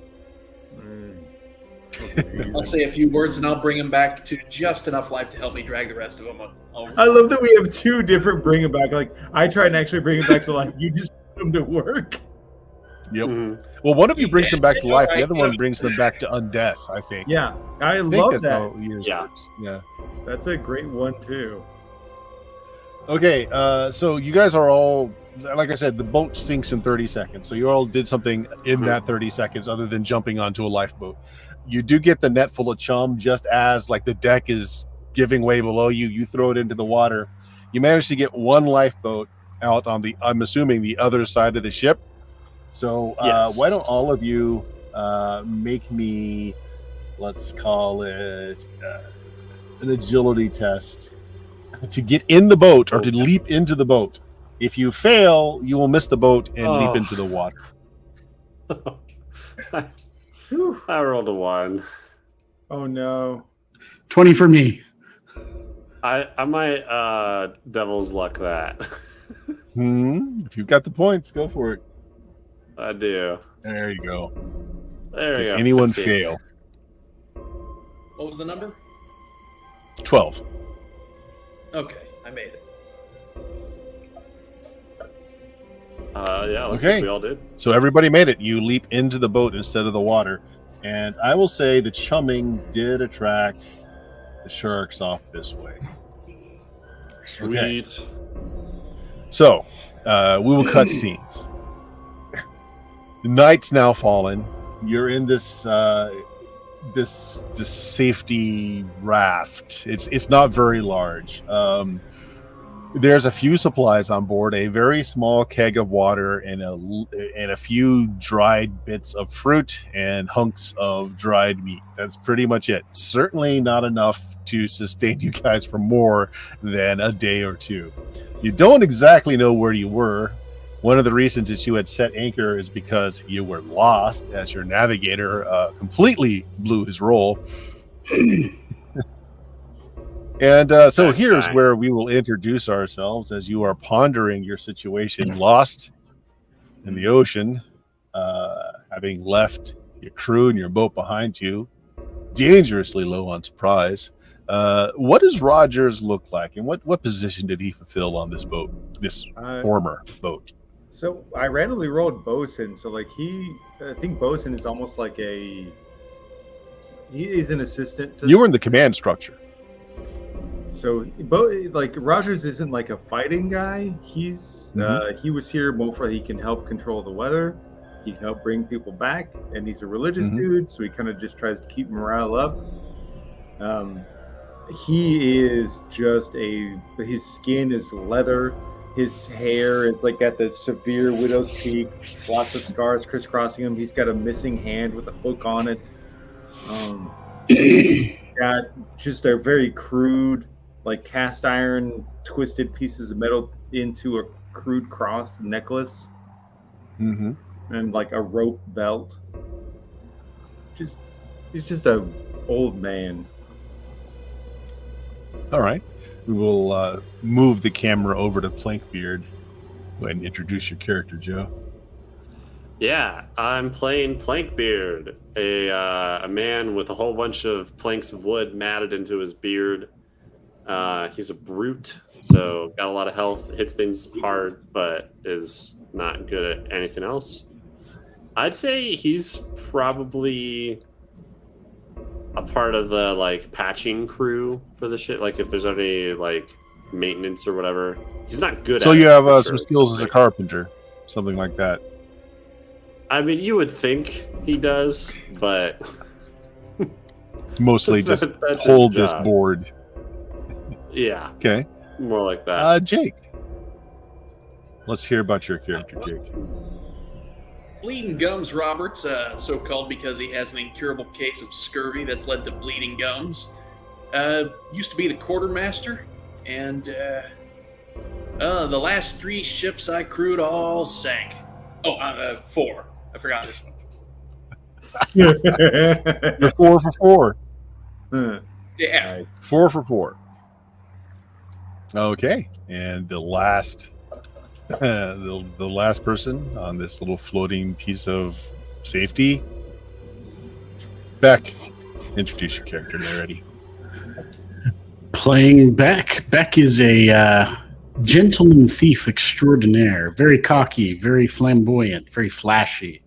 I'll say a few words and I'll bring him back to just enough life to help me drag the rest of them over.
I love that we have two different bring it back. Like, I try and actually bring it back to life. You just put them to work.
Yep. Well, one of you brings them back to life. The other one brings them back to undeath, I think.
Yeah, I love
that's
that.
how yours works. Yeah.
That's a great one, too.
Okay, so you guys are all, like I said, the boat sinks in 30 seconds. So you all did something in that 30 seconds other than jumping onto a lifeboat. You do get the net full of chum just as like the deck is giving way below you. You throw it into the water. You manage to get one lifeboat out on the, I'm assuming, the other side of the ship. So why don't all of you make me, let's call it an agility test to get in the boat or to leap into the boat. If you fail, you will miss the boat and leap into the water.
I rolled a 1.
Oh no.
20 for me.
I might devil's luck that.
If you've got the points, go for it.
I do.
There you go.
There you go.
Anyone
15.
fail?
What was the number?
12.
Okay, I made it.
Yeah, looks
Okay.
like we all did.
So everybody made it. You leap into the boat instead of the water. And I will say the chumming did attract the sharks off this way. Okay.
Sweet.
So we will cut scenes. The night's now fallen. You're in this this safety raft. It's not very large. There's a few supplies on board, a very small keg of water, and a few dried bits of fruit and hunks of dried meat. That's pretty much it. Certainly not enough to sustain you guys for more than a day or two. You don't exactly know where you were. One of the reasons that you had set anchor is because you were lost, as your navigator completely blew his roll. And so here's where we will introduce ourselves as you are pondering your situation, lost in the ocean, having left your crew and your boat behind you, dangerously low on supplies. What does Rogers look like, and what position did he fulfill on this boat, this former boat?
So I randomly rolled bosun. So like I think bosun is almost like he is an assistant.
You were in the command structure.
So, like Rogers isn't like a fighting guy. He was here more for he can help control the weather. He can help bring people back, and he's a religious dude, so he kind of just tries to keep morale up. He is just his skin is leather. His hair is like got the severe widow's peak, lots of scars crisscrossing him. He's got a missing hand with a hook on it. Got just a very crude, like cast iron twisted pieces of metal into a crude cross necklace, and like a rope belt. He's just a old man.
All right. We will move the camera over to Plankbeard. Go ahead and introduce your character, Joe.
Yeah, I'm playing Plankbeard, a man with a whole bunch of planks of wood matted into his beard. He's a brute, so got a lot of health, hits things hard, but is not good at anything else. I'd say he's probably a part of the like patching crew for the shit. Like if there's any like maintenance or whatever, he's not good.
So
at
you
it,
have
for
some
sure.
skills as a carpenter, something like that.
I mean, you would think he does, but
Mostly just
that's
hold
his
this
job.
board.
Yeah,
Okay.
more like that.
Jake. Let's hear about your character, Jake.
Bleeding Gums Roberts, so called because he has an incurable case of scurvy that's led to bleeding gums. Used to be the quartermaster, and the last 3 ships I crewed all sank. Oh, 4. I forgot this one.
You're 4 for 4.
Yeah.
Nice. 4 for 4. Okay, and the last, the last person on this little floating piece of safety, Beck. Introduce your character, Narity.
Playing Beck. Beck is a gentleman thief extraordinaire. Very cocky, very flamboyant, very flashy.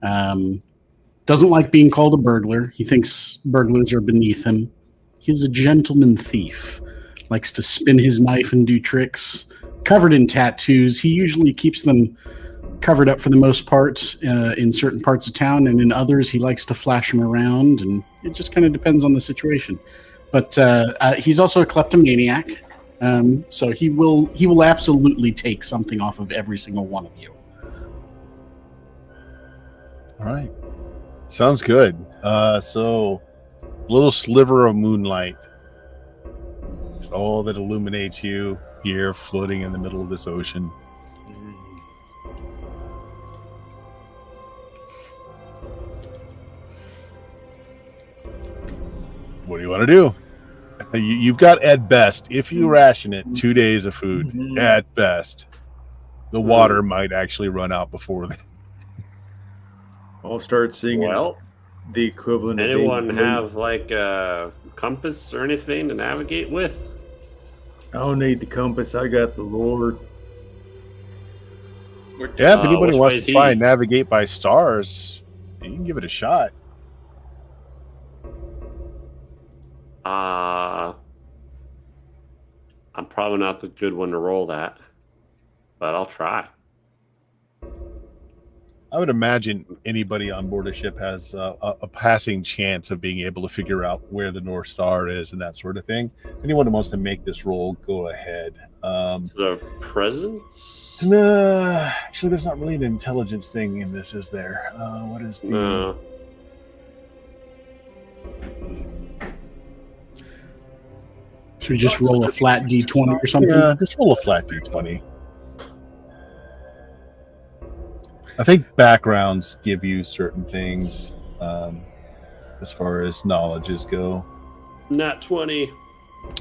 Doesn't like being called a burglar. He thinks burglars are beneath him. He's a gentleman thief. Likes to spin his knife and do tricks. Covered in tattoos. He usually keeps them covered up for the most part in certain parts of town, and in others he likes to flash them around, and it just kind of depends on the situation. But he's also a kleptomaniac, so he will absolutely take something off of every single one of you.
All right. Sounds good. So, little sliver of moonlight. It's all that illuminates you here, floating in the middle of this ocean. What do you want to do? You've got, at best, if you ration it, 2 days of food. At best. The water might actually run out before then.
I'll start singing the equivalent of
Anyone
David Lee.
have like a compass or anything to navigate with?
I don't need the compass. I got the Lord.
Yeah, if anybody
which
wants
way
to
is he?
try and navigate by stars, you can give it a shot.
I'm probably not the good one to roll that, but I'll try.
I would imagine anybody on board a ship has a passing chance of being able to figure out where the North Star is and that sort of thing. Anyone who wants to make this roll, go ahead.
The presence?
Actually, there's not really an intelligence thing in this, is there? What is the...
No.
Should we just roll a flat D20 or something?
Yeah, just roll a flat d20. I think backgrounds give you certain things as far as knowledges go.
Nat 20.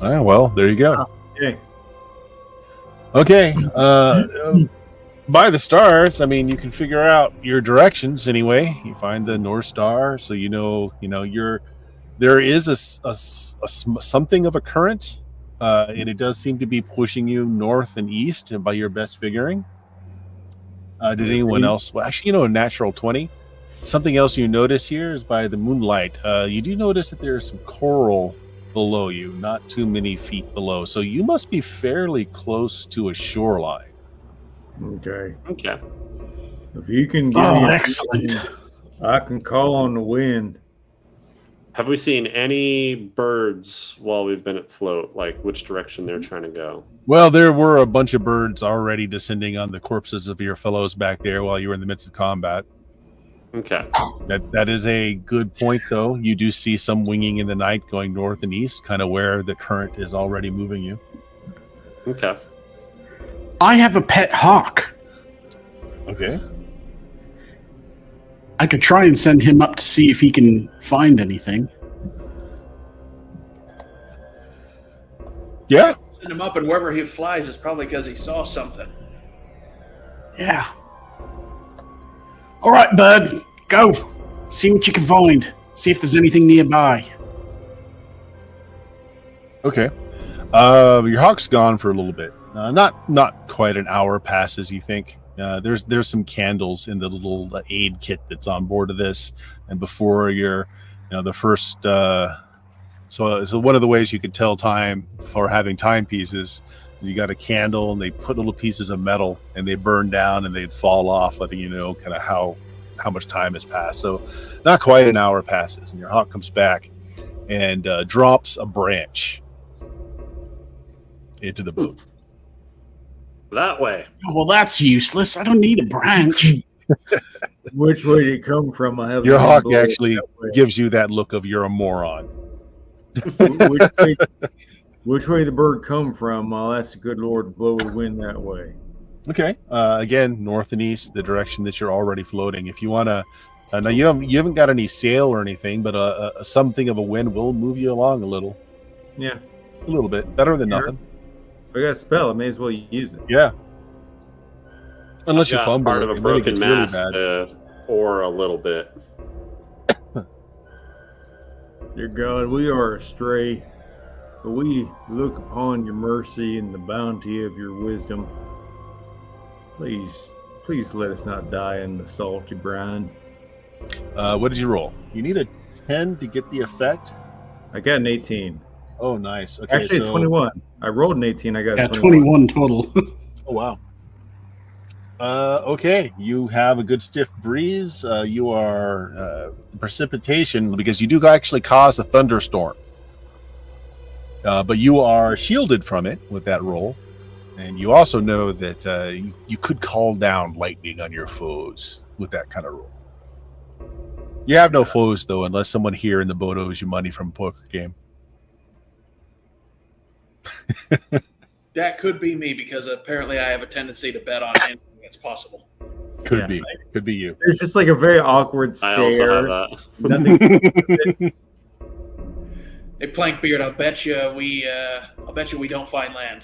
Ah, well, there you go.
Okay.
Okay. By the stars, I mean, you can figure out your directions anyway. You find the North Star, so you know there is something of a current, and it does seem to be pushing you north and east, and by your best figuring. Did anyone else? Well, actually, a natural 20. Something else you notice here is by the moonlight. You do notice that there's some coral below you, not too many feet below. So you must be fairly close to a shoreline.
Okay.
Okay.
If you can give me
Excellent.
I can call on the wind.
Have we seen any birds while we've been at float? Like which direction they're trying to go?
Well, there were a bunch of birds already descending on the corpses of your fellows back there while you were in the midst of combat.
Okay.
That is a good point, though. You do see some winging in the night going north and east, kind of where the current is already moving you.
Okay.
I have a pet hawk.
Okay.
I could try and send him up to see if he can find anything.
Yeah.
Send him up, and wherever he flies is probably because he saw something.
Yeah. All right, bud. Go. See what you can find. See if there's anything nearby.
Okay. Your hawk's gone for a little bit. Not quite an hour passes, you think. There's some candles in the little aid kit that's on board of this, and before your, the first. So one of the ways you could tell time for having timepieces is you got a candle and they put little pieces of metal and they burn down and they'd fall off, letting you know kind of how much time has passed. So not quite an hour passes, and your hawk comes back and drops a branch into the boat.
That way.
Oh, well, that's useless. I don't need a branch.
Which way did it come from? I have
Your
no
hawk
bullet
actually
that way.
gives you that look of you're a moron.
Which way the bird come from? I'll ask the good Lord to blow the wind that way.
Okay. Again, north and east, the direction that you're already floating. If you want to, now you haven't got any sail or anything, but something of a wind will move you along a little.
Yeah.
A little bit. Better than
Sure.
nothing.
If I got a spell, I may as well use it.
Yeah. Unless you
Got
fumble,
part of
it
a
really
broken
gets really
mast,
bad.
or a little bit.
Dear God, we are astray, but we look upon your mercy and the bounty of your wisdom. Please let us not die in the salty brine.
What did you roll? You need a 10 to get the effect.
I got an 18.
Oh, nice. Okay,
Actually,
so,
21. I rolled an 18. I got
Yeah,
a 21.
21 total.
Oh, wow. Okay, you have a good stiff breeze. You are precipitation, because you do actually cause a thunderstorm. But you are shielded from it with that roll. And you also know that you could call down lightning on your foes with that kind of roll. You have no foes, though, unless someone here in the boat owes you money from a poker game.
That could be me because apparently I have a tendency to bet on anything that's possible.
Could be. Could be you.
There's just like a very awkward
I also
stare.
have that.
Nothing.
Hey, Plankbeard, I'll bet you we don't find land.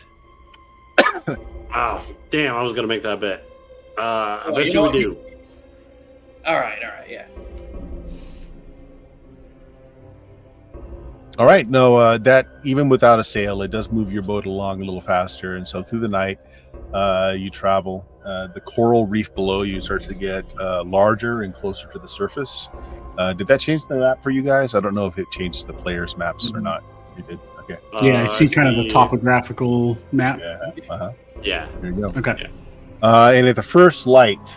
Oh, damn! I was gonna make that bet. I
Well,
bet
you
you
know
we
what?
do.
All right, yeah.
All right. No, that even without a sail, it does move your boat along a little faster. And so through the night, you travel. The coral reef below you starts to get larger and closer to the surface. Did that change the map for you guys? I don't know if it changes the players' maps or not. You did? Okay.
Yeah, I see kind of the topographical map.
Yeah. Uh-huh.
Yeah.
There you go.
Okay.
And at the first light,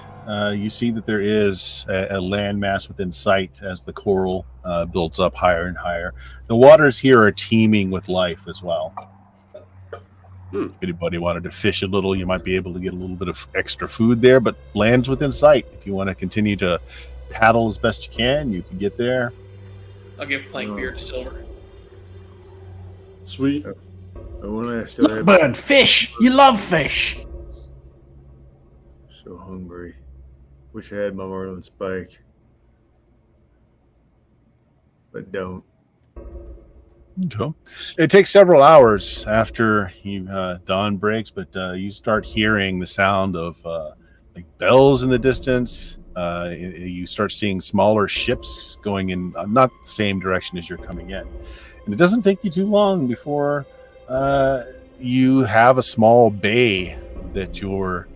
you see that there is a landmass within sight as the coral builds up higher and higher. The waters here are teeming with life as well. If anybody wanted to fish a little, you might be able to get a little bit of extra food there, but land's within sight. If you want to continue to paddle as best you can get there.
I'll give playing beer to Silver.
Sweet.
I want to still have
Bird, fish. You love fish.
so hungry. Wish I had my marlin spike, but don't.
Okay. It takes several hours after dawn breaks, but you start hearing the sound of like bells in the distance. You start seeing smaller ships going in not the same direction as you're coming in. And it doesn't take you too long before you have a small bay that your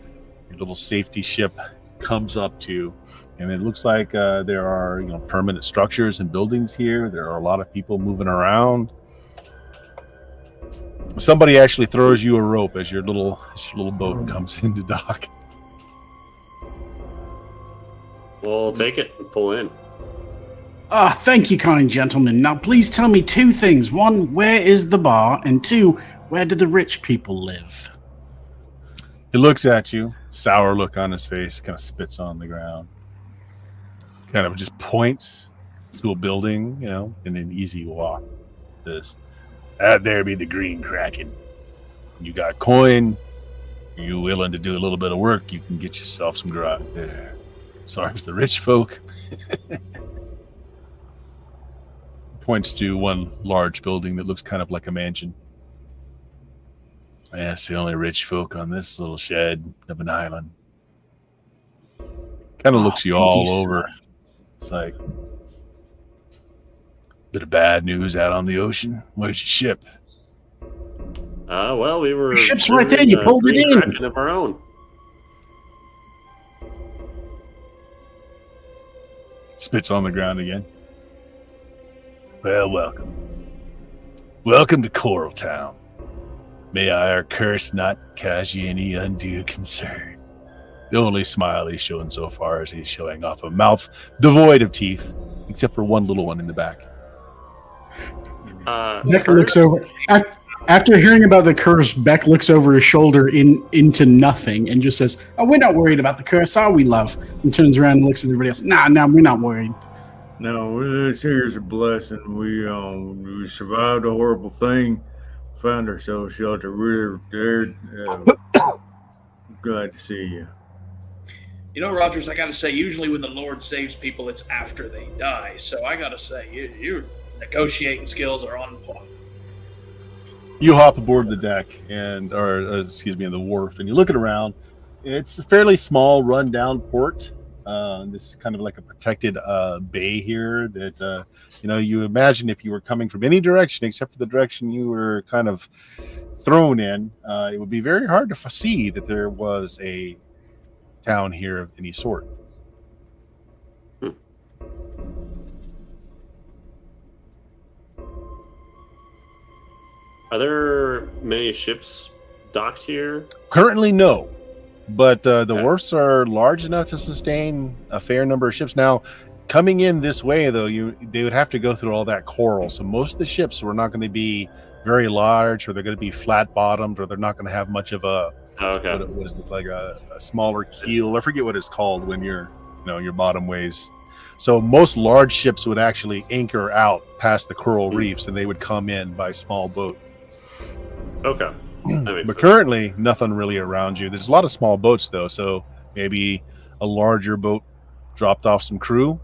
little safety ship comes up to. And it looks like there are permanent structures and buildings here. There are a lot of people moving around. Somebody actually throws you a rope as your little boat comes into dock.
We'll take it and pull in.
Ah, thank you, kind gentlemen. Now, please tell me two things. One, where is the bar? And two, where do the rich people live?
He looks at you, sour look on his face, kind of spits on the ground. Kind of just points to a building, in an easy walk. Says, "Out there be the Green Kraken. You got coin. You willing to do a little bit of work? You can get yourself some grub there. As far as the rich folk," points to one large building that looks kind of like a mansion. That's the only rich folk on this little shed of an island. Kind of looks you all over. It's like, bit of bad news out on the ocean. Where's your ship?
Well, we were.
The ship's right there. You pulled it in.
Kraken of our own.
Spits on the ground again. Well, welcome. Welcome to Coral Town. May our curse not cause you any undue concern. The only smile he's showing so far is he's showing off a mouth devoid of teeth, except for one little one in the back.
Beck looks over. After hearing about the curse, Beck looks over his shoulder into nothing and just says, "Oh, we're not worried about the curse, are we, love?" And turns around and looks at everybody else. Nah, we're not worried.
No, this here's a blessing. We survived a horrible thing, found ourselves shelter. We're there. Glad to see you.
Rogers, I gotta say, usually when the Lord saves people, it's after they die. So I gotta say, your negotiating skills are on point.
You hop aboard the deck and the wharf, and you're looking around. It's a fairly small, run-down port. This is kind of like a protected bay here that, you imagine if you were coming from any direction except for the direction you were kind of thrown in, it would be very hard to see that there was a town here of any sort.
Are there many ships docked here?
Currently, no. But the wharfs are large enough to sustain a fair number of ships. Now, coming in this way, though, they would have to go through all that coral. So most of the ships were not going to be very large, or they're going to be flat-bottomed, or they're not going to have much of a what does it look like, a smaller keel. I forget what it's called when your bottom weighs. So most large ships would actually anchor out past the coral reefs, and they would come in by small boat.
Okay.
But currently, nothing really around you. There's a lot of small boats, though, so maybe a larger boat dropped off some crew,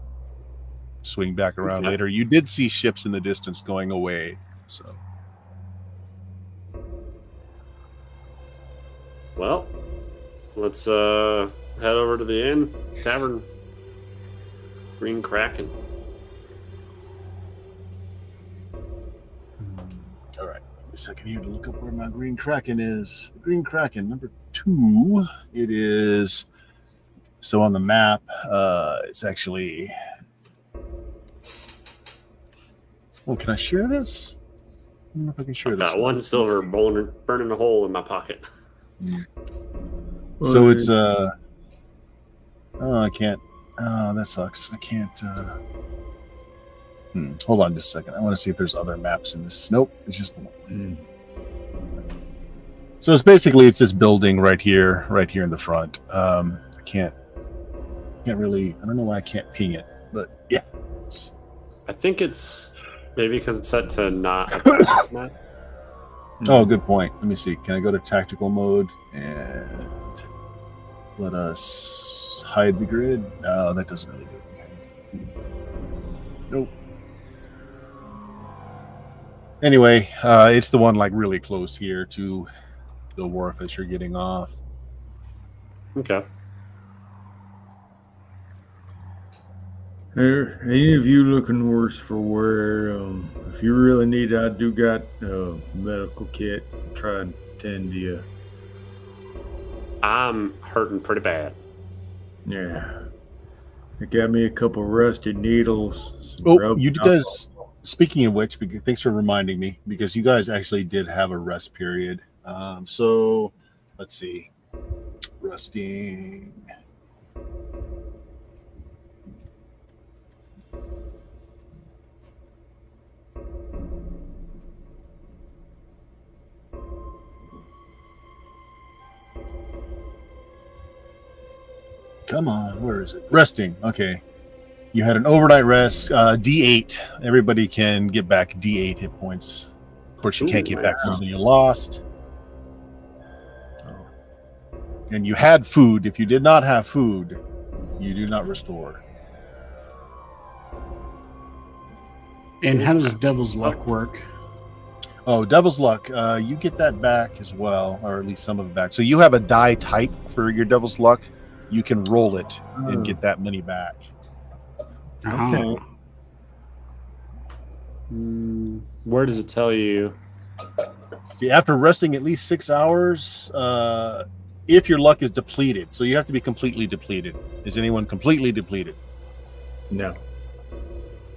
swing back around later. You did see ships in the distance going away, so.
Well, let's head over to the inn, tavern, Green Kraken.
All right. A second here to look up where my Green Kraken is. The Green Kraken, number 2. 2, it is so on the map. It's actually. Well, can I share this? I don't know if I can share
I've
this.
got 1 silver burning a hole in my pocket.
So it's oh, I can't. Oh, that sucks. I can't. Hold on just a second. I want to see if there's other maps in this. Nope, it's just the one. So it's basically this building right here in the front. I can't really. I don't know why I can't ping it, but yeah.
I think it's maybe because it's set to not attack map.
Oh, good point. Let me see. Can I go to tactical mode and let us hide the grid? No, that doesn't really do it. Nope. Anyway, it's the one like really close here to the wharf as you're getting off.
Okay.
Are any of you looking worse for wear? If you really need it, I do got a medical kit. Try and tend to you.
I'm hurting pretty bad.
Yeah. It got me a couple rusty needles. some
Oh,
rub-
you guys. Speaking of which, thanks for reminding me because you guys actually did have a rest period. So let's see, resting. Come on, where is it? Resting. Okay. You had an overnight rest. D8. Everybody can get back D8 hit points. Of course, you can't get back something you lost. And you had food. If you did not have food, you do not restore.
And how does Devil's Luck work?
Oh, Devil's Luck. You get that back as well, or at least some of it back. So you have a die type for your Devil's Luck. You can roll it and get that money back.
Okay.
Where does it tell you?
See, after resting at least 6 hours, if your luck is depleted, so you have to be completely depleted. Is anyone completely depleted?
No.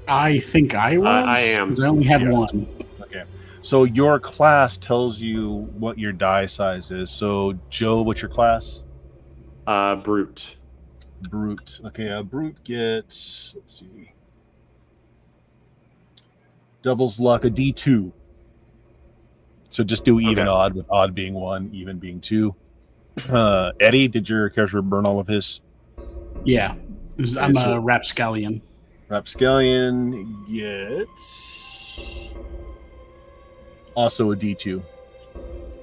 I think I was.
I am.
'Cause I only had
Yeah.
one.
Okay. So your class tells you what your die size is. So, Joe, what's your class?
Brute.
Brute. Okay, a brute gets, let's see, Devil's Luck, a D2. So just do even
Okay.
odd, with odd being 1, even being 2. Eddie, did your character burn all of his?
Yeah. I'm
so-
a rapscallion.
Rapscallion gets also a D2.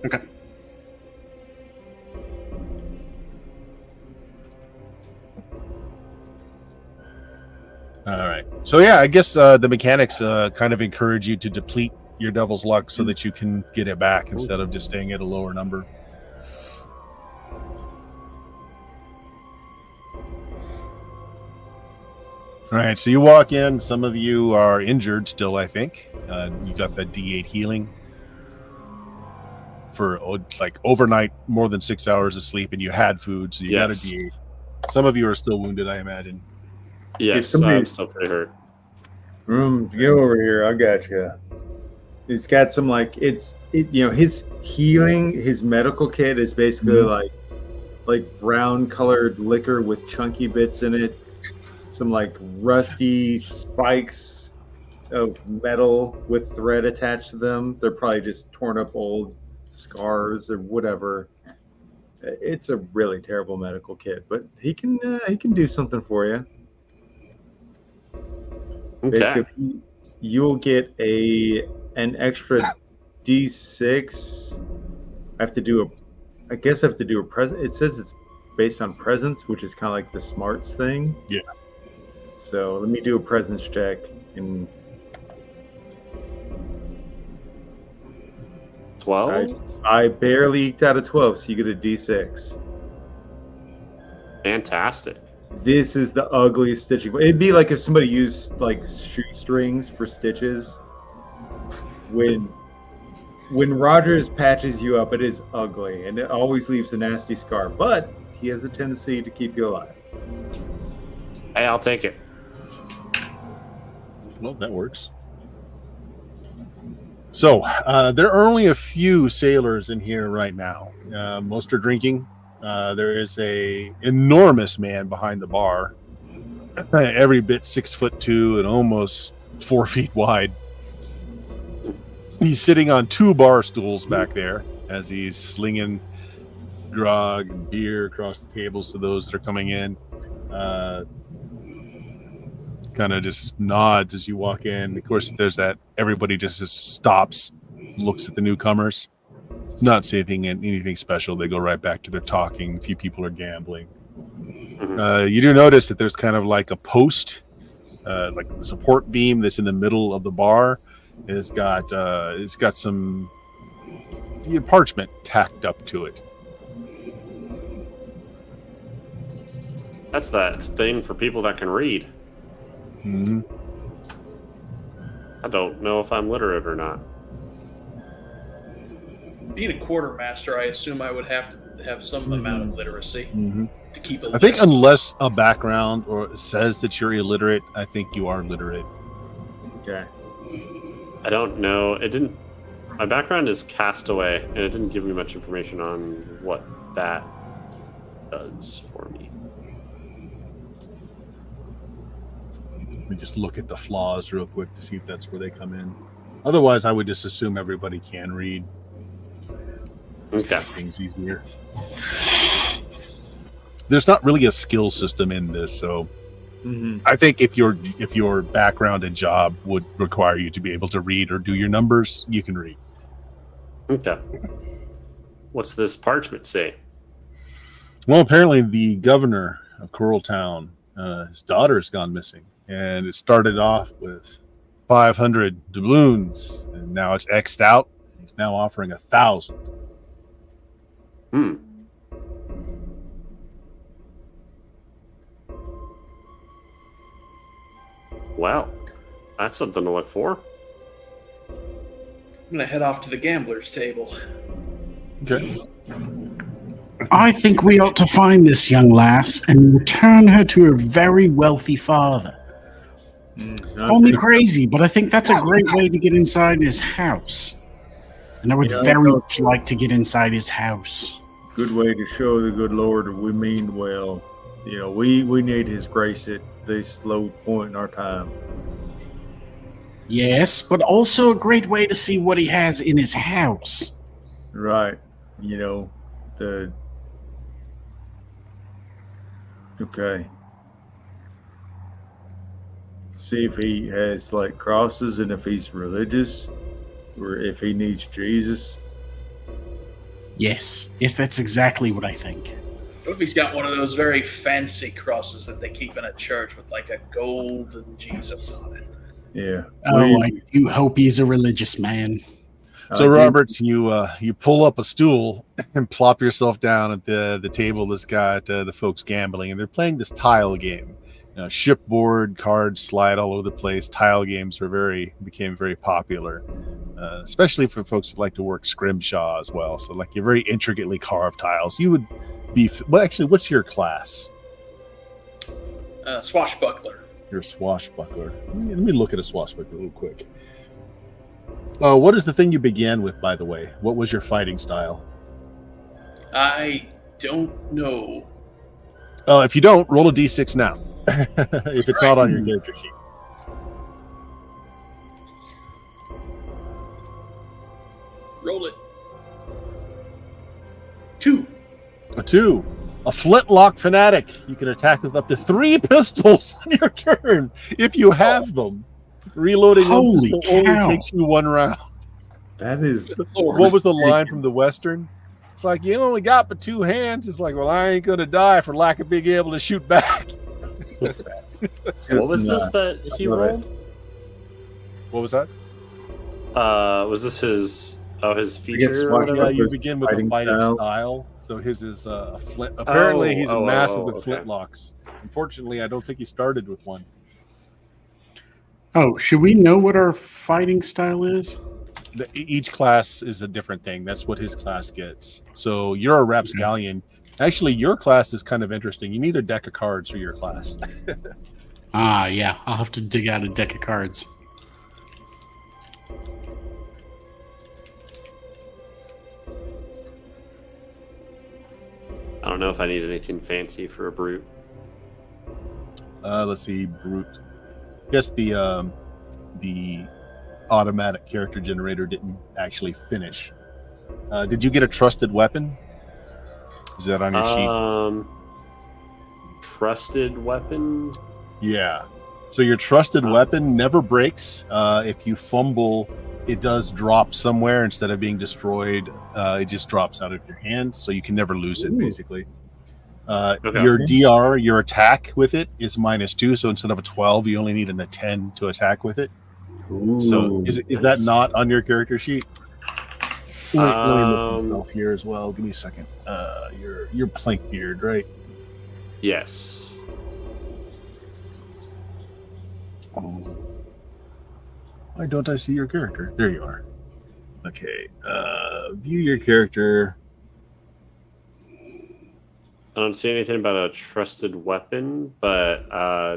Okay.
All right. So yeah, I guess the mechanics kind of encourage you to deplete your Devil's Luck so that you can get it back instead of just staying at a lower number. All right. So you walk in. Some of you are injured still, I think. You got that D8 healing for like overnight, more than 6 hours of sleep, and you had food, so you got a
Yes.
D8. Some of you are still wounded, I imagine.
Yes,
somebody-
I'm still pretty hurt.
Get over here. I got you. He's got some his healing, his medical kit is basically like brown colored liquor with chunky bits in it. Some like rusty spikes of metal with thread attached to them. They're probably just torn up old scars or whatever. It's a really terrible medical kit, but he can do something for you.
Okay.
Basically, you'll get an extra D6. I have to do a present. It says it's based on presence, which is kind of like the smarts thing.
Yeah.
So let me do a presence check, and
12?
I barely eked out a 12, so you get a D6.
Fantastic.
This is the ugliest stitching. It'd be like if somebody used like shoestrings for stitches. When when Rogers patches you up, it is ugly, and it always leaves a nasty scar. But he has a tendency to keep you alive.
Hey, I'll take it.
Well, that works. So there are only a few sailors in here right now. Most are drinking. There is a enormous man behind the bar, every bit 6'2" and almost 4 feet wide. He's sitting on 2 bar stools back there as he's slinging grog and beer across the tables to those that are coming in. Kind of just nods as you walk in. Of course, there's that everybody just stops, looks at the newcomers, not saying anything special. They go right back to their talking. A few people are gambling. You do notice that there's kind of like a post, like the support beam that's in the middle of the bar. It's got some parchment tacked up to it.
That's that thing for people that can read.
Mm-hmm.
I don't know if I'm literate or not.
Being a quartermaster, I assume I would have to have some amount of literacy to keep it.
I think unless a background or says that you're illiterate, I think you are literate.
Okay.
I don't know. It didn't. My background is Castaway, and it didn't give me much information on what that does for me.
Let me just look at the flaws real quick to see if that's where they come in. Otherwise, I would just assume everybody can read.
Okay.
Things easier. There's not really a skill system in this, so I think if your background and job would require you to be able to read or do your numbers, you can read.
Okay. What's this parchment say?
Well, apparently the governor of Coral Town, his daughter's gone missing, and it started off with 500 doubloons, and now it's X'd out. He's now offering 1,000.
Wow, that's something to look for.
I'm gonna head off to the gambler's table.
Okay.
I think we ought to find this young lass and return her to her very wealthy father. Call me crazy, but I think that's a great way to get inside his house. And I would very much like to get inside his house.
Good way to show the good Lord that we mean well. You know, we need his grace at this low point in our time.
Yes, but also a great way to see what he has in his house.
Right. You know, okay. See if he has like crosses and if he's religious or if he needs Jesus.
Yes, that's exactly what I think.
What if he's got one of those very fancy crosses that they keep in a church with like a golden Jesus on it?
Yeah.
Oh, I do hope he's a religious man.
So, Roberts, you pull up a stool and plop yourself down at the table that's got the folks gambling, and they're playing this tile game. Shipboard cards slide all over the place. Tile games became very popular, especially for folks that like to work scrimshaw as well. So, like your very intricately carved tiles. You would be well. Actually, what's your class?
Swashbuckler.
You're a swashbuckler. Let me look at a swashbuckler real quick. What is the thing you began with, by the way? What was your fighting style?
I don't know.
If you don't, roll a d6 now. If it's not on your character sheet.
Roll it. 2.
A 2. A flintlock fanatic. You can attack with up to 3 pistols on your turn if you have them. Reloading one pistol only takes you 1 round.
That is.
What was the line from the Western? It's like, you only got but 2 hands. It's like, well, I ain't going to die for lack of being able to shoot back.
What was this that he rolled?
What was that?
Was this his feature? Or whatever?
You begin with a fighting style. So his is a flint. Apparently, he's a massive with flintlocks. Unfortunately, I don't think he started with one.
Oh, should we know what our fighting style is?
Each class is a different thing. That's what his class gets. So you're a rapscallion. Actually, your class is kind of interesting. You need a deck of cards for your class.
Yeah. I'll have to dig out a deck of cards.
I don't know if I need anything fancy for a brute.
Let's see, brute. Guess the automatic character generator didn't actually finish. Did you get a trusted weapon? Is that on your sheet?
Trusted weapon?
Yeah. So your trusted weapon never breaks. If you fumble, it does drop somewhere instead of being destroyed. It just drops out of your hand, so you can never lose it, basically.
Okay.
Your DR, your attack with it is -2, so instead of a 12, you only need a 10 to attack with it. So is that not on your character sheet? Wait, let me look myself here as well. Give me a second. Your plank beard, right?
Yes.
Why don't I see your character? There you are. Okay. View your character.
I don't see anything about a trusted weapon, but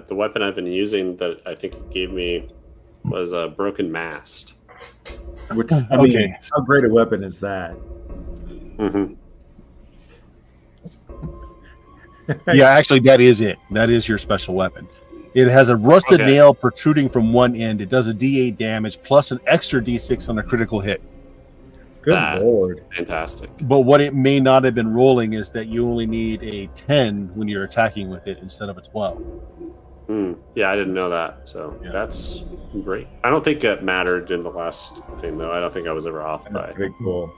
the weapon I've been using that I think it gave me was a broken mast.
Which, I mean, how great a weapon is that?
Mm-hmm.
Yeah, actually, that is it. That is your special weapon. It has a rusted nail protruding from one end. It does a D8 damage plus an extra D6 on a critical hit.
Good lord.
Fantastic.
But what it may not have been rolling is that you only need a 10 when you're attacking with it instead of a 12.
Yeah, I didn't know that. So that's great. I don't think it mattered in the last thing, though. I don't think I was ever off
That's
by.
pretty cool.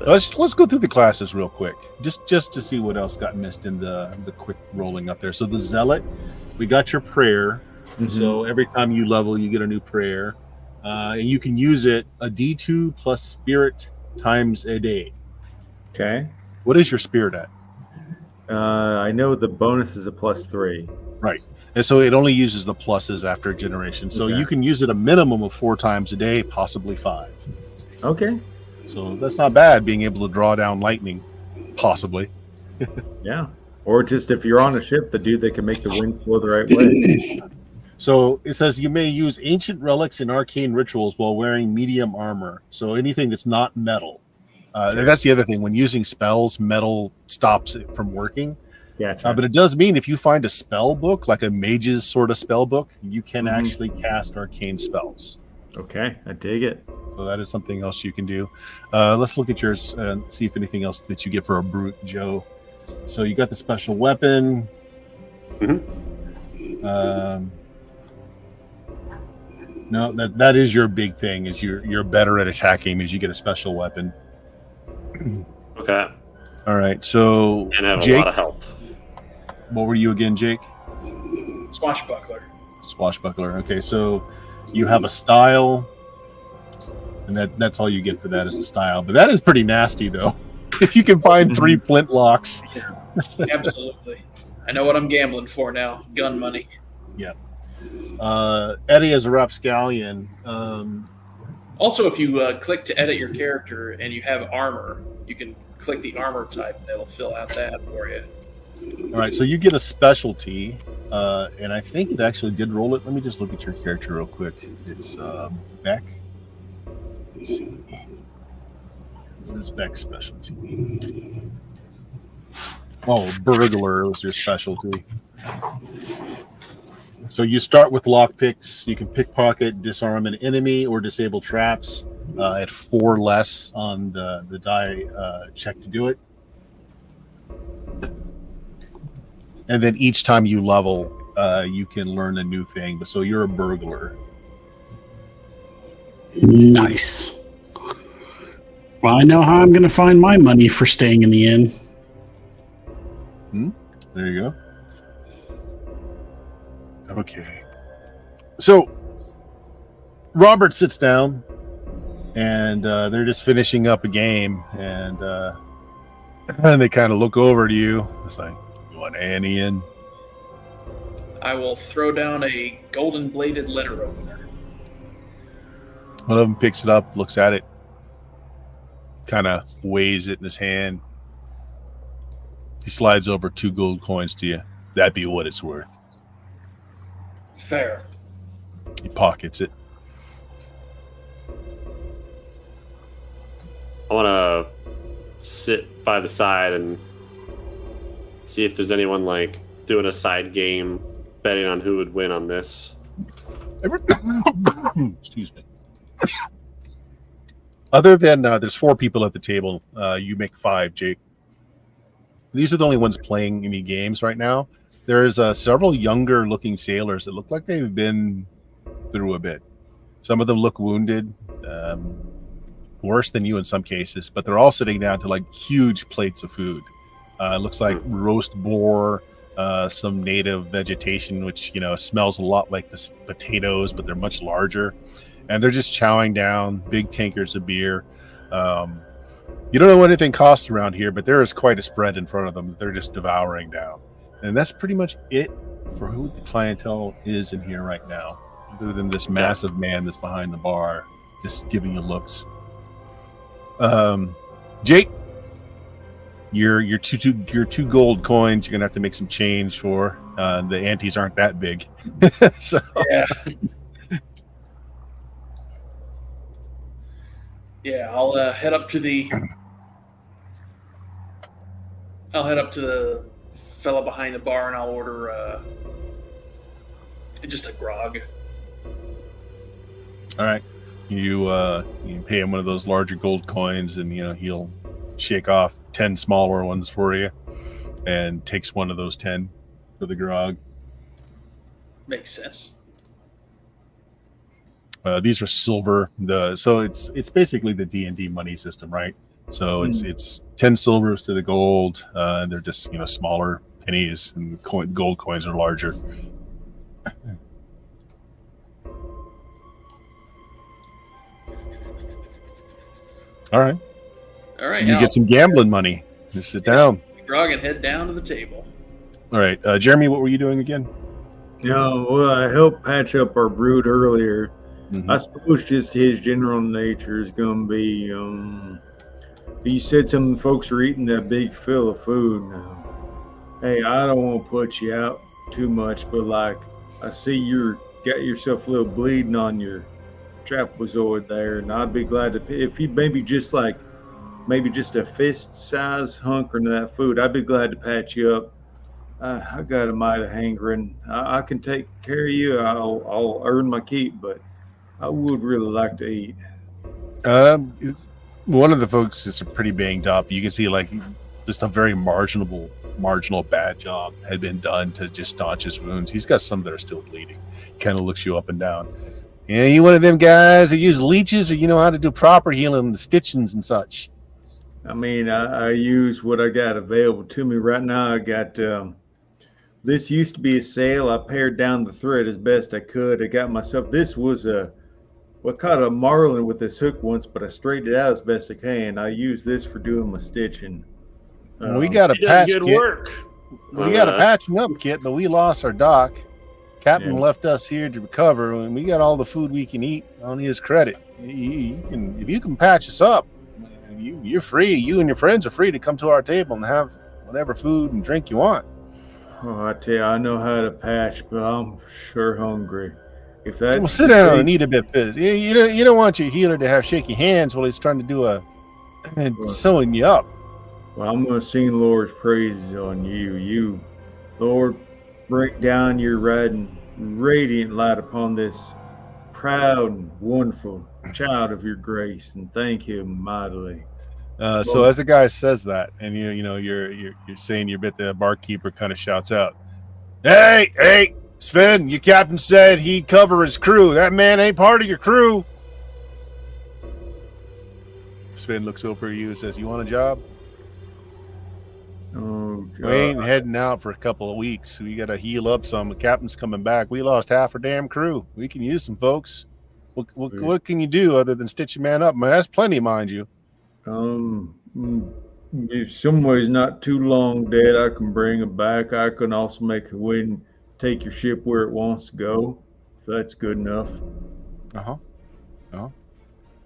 Let's go through the classes real quick, just to see what else got missed in the quick rolling up there. So the Zealot, we got your prayer.
Mm-hmm.
So every time you level, you get a new prayer, and you can use it a D2 plus spirit times a day.
Okay.
What is your spirit at?
I know the bonus is a +3.
Right. And so it only uses the pluses after a generation. So you can use it a minimum of 4 times a day, possibly 5.
Okay.
So that's not bad, being able to draw down lightning, possibly.
Yeah. Or just if you're on a ship, the dude that can make the winds blow the right way.
So it says you may use ancient relics and arcane rituals while wearing medium armor. So anything that's not metal. That's the other thing. When using spells, metal stops it from working.
Gotcha.
But it does mean if you find a spell book, like a mage's sort of spell book, you can actually cast arcane spells.
Okay, I dig it.
So that is something else you can do. Let's look at yours and see if anything else that you get for a brute, Joe. So you got the special weapon. No, that is your big thing. Is you're better at attacking as you get a special weapon.
Okay.
All right. So
And I have
Jake,
a lot of health.
what were you again, Jake?
Swashbuckler.
Swashbuckler. Okay, so you have a style, and that's all you get for that is the style. But that is pretty nasty, though. If you can find 3 flint locks.
Absolutely. I know what I'm gambling for now. Gun money.
Yeah. Eddie as a rapscallion.
Also, if you click to edit your character and you have armor, you can click the armor type and it'll fill out that for you.
All right, so you get a specialty, and I think it actually did roll it. Let me just look at your character real quick. It's Beck. Let's see. What is Beck's specialty? Oh, burglar was your specialty. So you start with lockpicks. You can pickpocket, disarm an enemy, or disable traps at 4 less on the die check to do it. And then each time you level, you can learn a new thing. So you're a burglar.
Nice. Well, I know how I'm going to find my money for staying in the inn.
There you go. Okay. So Robert sits down, and they're just finishing up a game, and they kind of look over to you. It's like, you want Annie in?
I will throw down a golden bladed letter opener.
One of them picks it up, looks at it, kind of weighs it in his hand. He slides over 2 gold coins to you. That'd be what it's worth.
Fair.
He pockets it.
I want to sit by the side and see if there's anyone like doing a side game, betting on who would win on this.
Excuse me. Other than there's 4 people at the table, you make 5, Jake. These are the only ones playing any games right now. There's several younger looking sailors that look like they've been through a bit. Some of them look wounded, worse than you in some cases, but they're all sitting down to like huge plates of food. It looks like roast boar, some native vegetation, which smells a lot like potatoes, but they're much larger, and they're just chowing down big tankers of beer. You don't know what anything costs around here, but there is quite a spread in front of them that they're just devouring down. And that's pretty much it for who the clientele is in here right now, other than this massive man that's behind the bar just giving you looks. Jake, your two gold coins you're gonna have to make some change for. The antes aren't that big. So
Yeah. Yeah, I'll head up to the fella behind the bar and I'll order just a grog.
all right, you pay him one of those larger gold coins, and he'll shake off 10 smaller ones for you, and takes one of those 10 for the grog.
Makes sense.
These are silver. So it's basically the D&D money system, right? So it's 10 silvers to the gold. And they're just smaller pennies, and gold coins are larger. All right. You get some gambling money. Just sit down.
Grog and head down to the table.
All right, Jeremy, what were you doing again?
Well, I helped patch up our brood earlier.
Mm-hmm.
I suppose just his general nature is going to be, you said some folks are eating that big fill of food. Hey, I don't want to put you out too much, but like, I see you got yourself a little bleeding on your trapezoid there, and I'd be glad if you maybe just a fist size hunk of that food, I'd be glad to patch you up. I got a mighty hankering. I can take care of you. I'll earn my keep, but I would really like to eat.
One of the folks is pretty banged up. You can see like just a very marginal bad job had been done to just staunch his wounds. He's got some that are still bleeding. He kind of looks you up and down. Yeah, you one of them guys that use leeches, or you know how to do proper healing, the stitchings and such?
I mean, I use what I got available to me right now. I got this used to be a sail. I pared down the thread as best I could. I got myself. This was caught a marlin with this hook once, but I straightened it out as best I can. I use this for doing my stitching.
We got a patch
good
kit.
work.
We got a patching up kit, but we lost our dock. Captain left us here to recover, and we got all the food we can eat on his credit. If you can patch us up, you're free. You and your friends are free to come to our table and have whatever food and drink you want.
Oh, I tell you, I know how to patch, but I'm sure hungry. If that,
well, sit down and eat a bit. You don't want your healer to have shaky hands while he's trying to do sewing you up.
Well, I'm going to sing Lord's praises on you. You, Lord, break down your radiant light upon this proud and wonderful child of your grace, and thank him mightily.
So as the guy says that, and you're saying your bit, the barkeeper kind of shouts out, "Hey, Sven! Your captain said he'd cover his crew. That man ain't part of your crew." Sven looks over at you and says, "You want a job?"
Oh, God.
We ain't heading out for a couple of weeks. We got to heal up some. The captain's coming back. We lost half our damn crew. We can use some folks. What can you do other than stitch a man up? Man, that's plenty, mind you.
If somebody's not too long dead, I can bring him back. I can also make a way and take your ship where it wants to go. If that's good enough.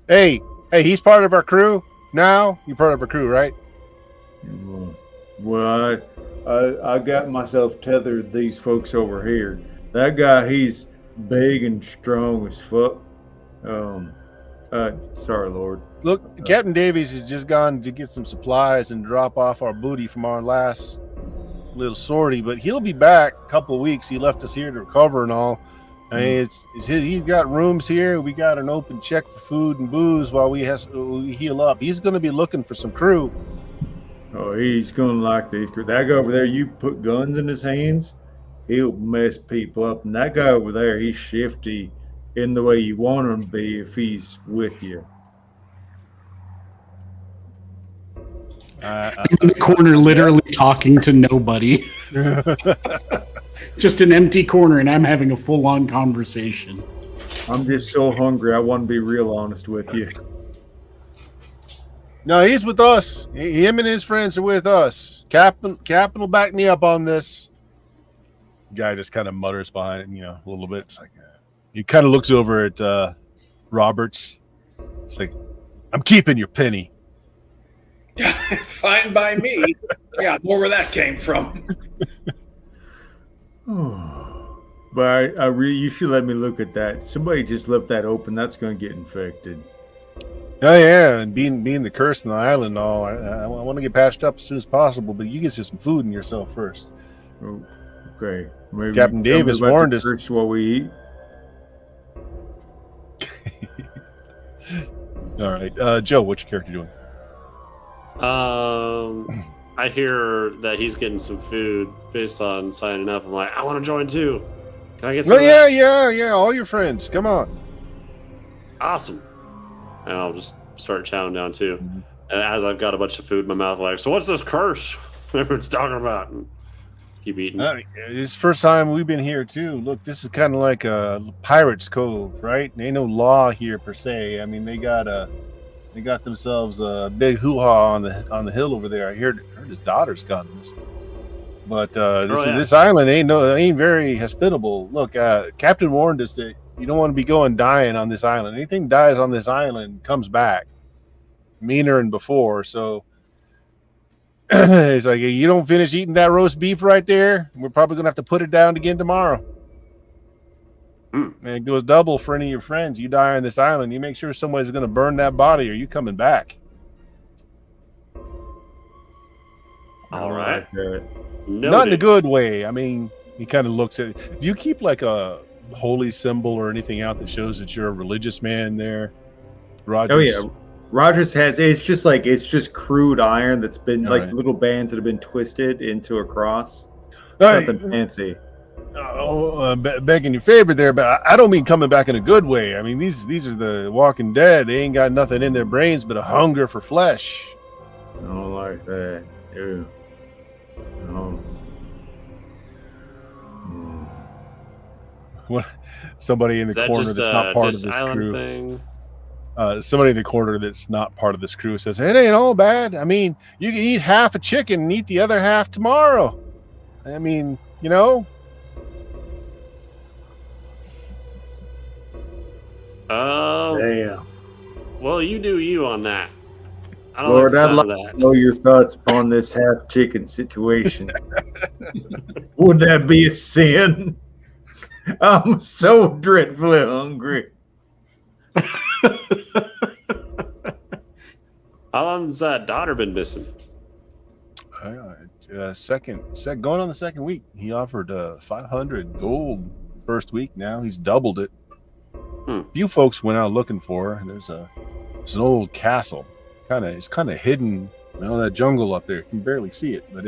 Hey, he's part of our crew now. You're part of our crew, right?
Well, I got myself tethered to these folks over here. That guy, he's big and strong as fuck. Sorry, Lord.
Look, Captain Davies has just gone to get some supplies and drop off our booty from our last little sortie, but he'll be back a couple of weeks. He left us here to recover and all. I mean, he's got rooms here. We got an open check for food and booze while we heal up. He's going to be looking for some crew.
Oh, he's gonna like these. That guy over there, you put guns in his hands, he'll mess people up. And that guy over there, he's shifty in the way you want him to be if he's with you.
I'm in the corner, literally talking to nobody. Just an empty corner, and I'm having a full-on conversation.
I'm just so hungry. I want to be real honest with you.
No, he's with us. Him and his friends are with us. Captain will back me up on this. Guy just kind of mutters behind him, a little bit. It's like he kind of looks over at Roberts. It's like, I'm keeping your penny.
Fine by me. Yeah, more where that came from.
But you should let me look at that. Somebody just left that open. That's going to get infected.
Oh yeah, and being the curse on the island and all, I want to get patched up as soon as possible. But you get some food in yourself first.
Oh, okay. Maybe
Captain Davis warned us.
First while we eat.
All right, Joe, what's your character doing?
I hear that he's getting some food based on signing up. I'm like, I want to join too. Can I get some?
Oh yeah. All your friends, come on.
Awesome. And I'll just start chowing down too. Mm-hmm. And as I've got a bunch of food in my mouth, like, so what's this curse everyone's talking about? And keep eating.
It's the first time we've been here too. Look, this is kind of like a Pirate's Cove, right? There ain't no law here per se. I mean, they got themselves a big hoo-ha on the hill over there. I heard his daughter's got this. But this island ain't very hospitable. Look, Captain warned us that you don't want to be going dying on this island. Anything dies on this island comes back meaner than before. So it's like, you don't finish eating that roast beef right there, we're probably gonna have to put it down again tomorrow. And it goes double for any of your friends. You die on this island, you make sure somebody's gonna burn that body, or you coming back.
All right.
Not in a good way. I mean, he kind of looks at it. Do you keep like a holy symbol or anything out that shows that you're a religious man there, Rogers?
Oh yeah, Rogers has. It's just crude iron that's been little bands that have been twisted into a cross. Nothing fancy.
Begging your favor there, but I don't mean coming back in a good way. I mean, these are the Walking Dead. They ain't got nothing in their brains but a hunger for flesh.
I don't like that. Ew. No.
What? Somebody in the corner that's not part of this crew. Thing? Somebody in the corner that's not part of this crew says, "It ain't all bad. I mean, you can eat half a chicken and eat the other half tomorrow. I mean,
Damn. Well, you do you on that. I don't
Lord, I'd like to know your thoughts upon this half chicken situation. Would that be a sin? I'm so dreadfully hungry.
How long's that daughter been missing?
Going on the second week. He offered 500 gold first week. Now he's doubled it. A few folks went out looking for her, and there's an old castle. It's kind of hidden, that jungle up there. You can barely see it, but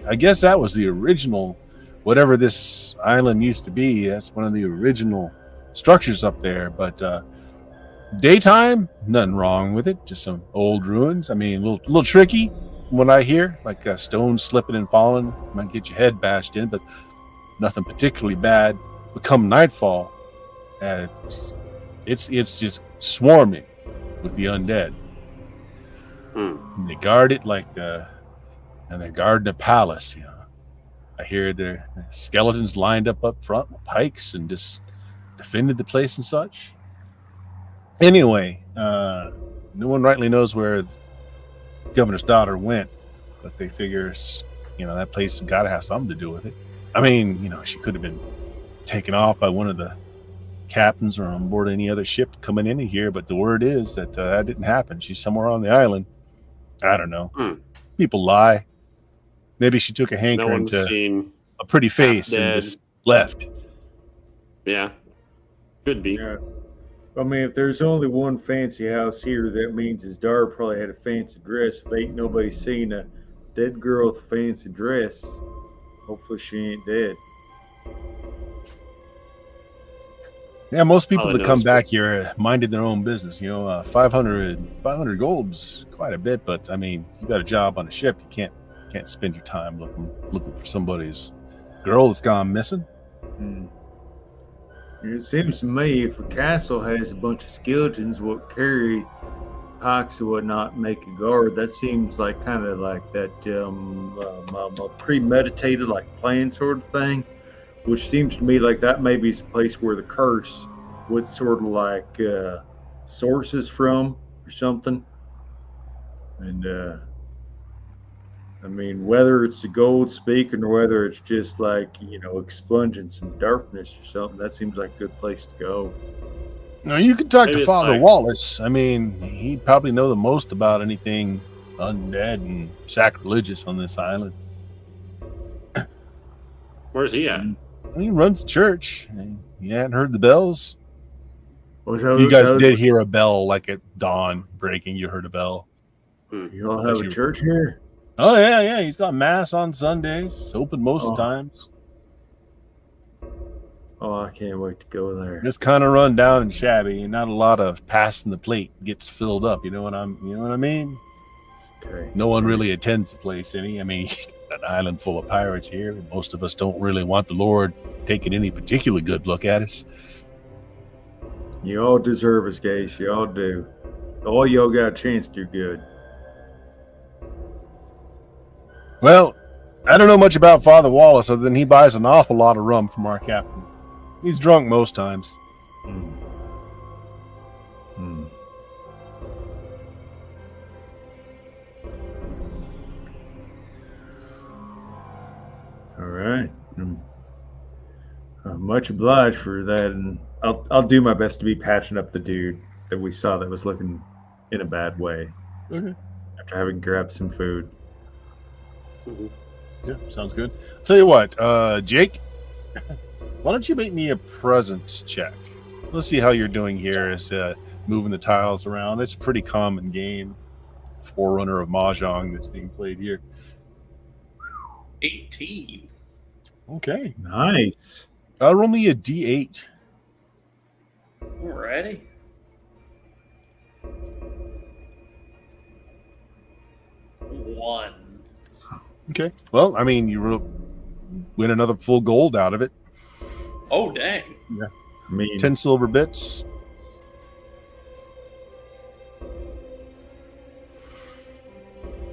I guess that was the original. Whatever this island used to be, that's one of the original structures up there. But daytime, nothing wrong with it. Just some old ruins. I mean, a little tricky from what I hear, like a stone slipping and falling. Might get your head bashed in, but nothing particularly bad. But come nightfall, it's just swarming with the undead. And they guard it and they're guarding a palace, I hear the skeletons lined up front with pikes and just defended the place and such. Anyway, No one rightly knows where the governor's daughter went, but they figure, that place has got to have something to do with it. I mean, she could have been taken off by one of the captains or on board any other ship coming into here, but the word is that that didn't happen. She's somewhere on the island. I don't know. People lie. Maybe she took a hankering to a pretty face and just left.
Yeah, could be.
Yeah. I mean, if there's only one fancy house here, that means his daughter probably had a fancy dress. If ain't nobody seen a dead girl with a fancy dress, hopefully she ain't dead.
Yeah, most people that come back here minded their own business. 500 gold's quite a bit, but I mean, you got a job on a ship, you can't spend your time looking for somebody's girl that's gone missing.
It seems to me if a castle has a bunch of skeletons what carry pikes and whatnot, make a guard, that seems like kind of like that premeditated, like plan sort of thing, which seems to me like that maybe is a place where the curse would sort of like sources from or something. And I mean, whether it's the gold speaking or whether it's just like, expunging some darkness or something, that seems like a good place to go.
Now, you could talk to Father Wallace. I mean, he'd probably know the most about anything undead and sacrilegious on this island.
Where's he at?
He runs the church. You hadn't heard the bells?
You
guys did hear a bell like at dawn breaking. You heard a bell.
You all have a church here?
Oh, yeah. He's got mass on Sundays. It's open most times.
Oh, I can't wait to go there.
Just kind of run down and shabby, and not a lot of passing the plate gets filled up. You know what I mean?
Okay.
No one really attends the place any. I mean, an island full of pirates here. Most of us don't really want the Lord taking any particular good look at us.
You all deserve us, guys. You all do. All y'all got a chance to do good.
Well, I don't know much about Father Wallace other than he buys an awful lot of rum from our captain. He's drunk most times.
All right. Much obliged for that, and I'll do my best to be patching up the dude that we saw that was looking in a bad way.
Okay.
After having grabbed some food.
Yeah, sounds good. Tell you what, Jake, why don't you make me a presence check? Let's see how you're doing here as moving the tiles around. It's a pretty common game, forerunner of Mahjong that's being played here.
18.
Okay.
Nice.
Roll me a D8.
Alrighty. 1.
Okay. Well, I mean, you win another full gold out of it.
Oh, dang.
Yeah.
I mean,
10 silver bits.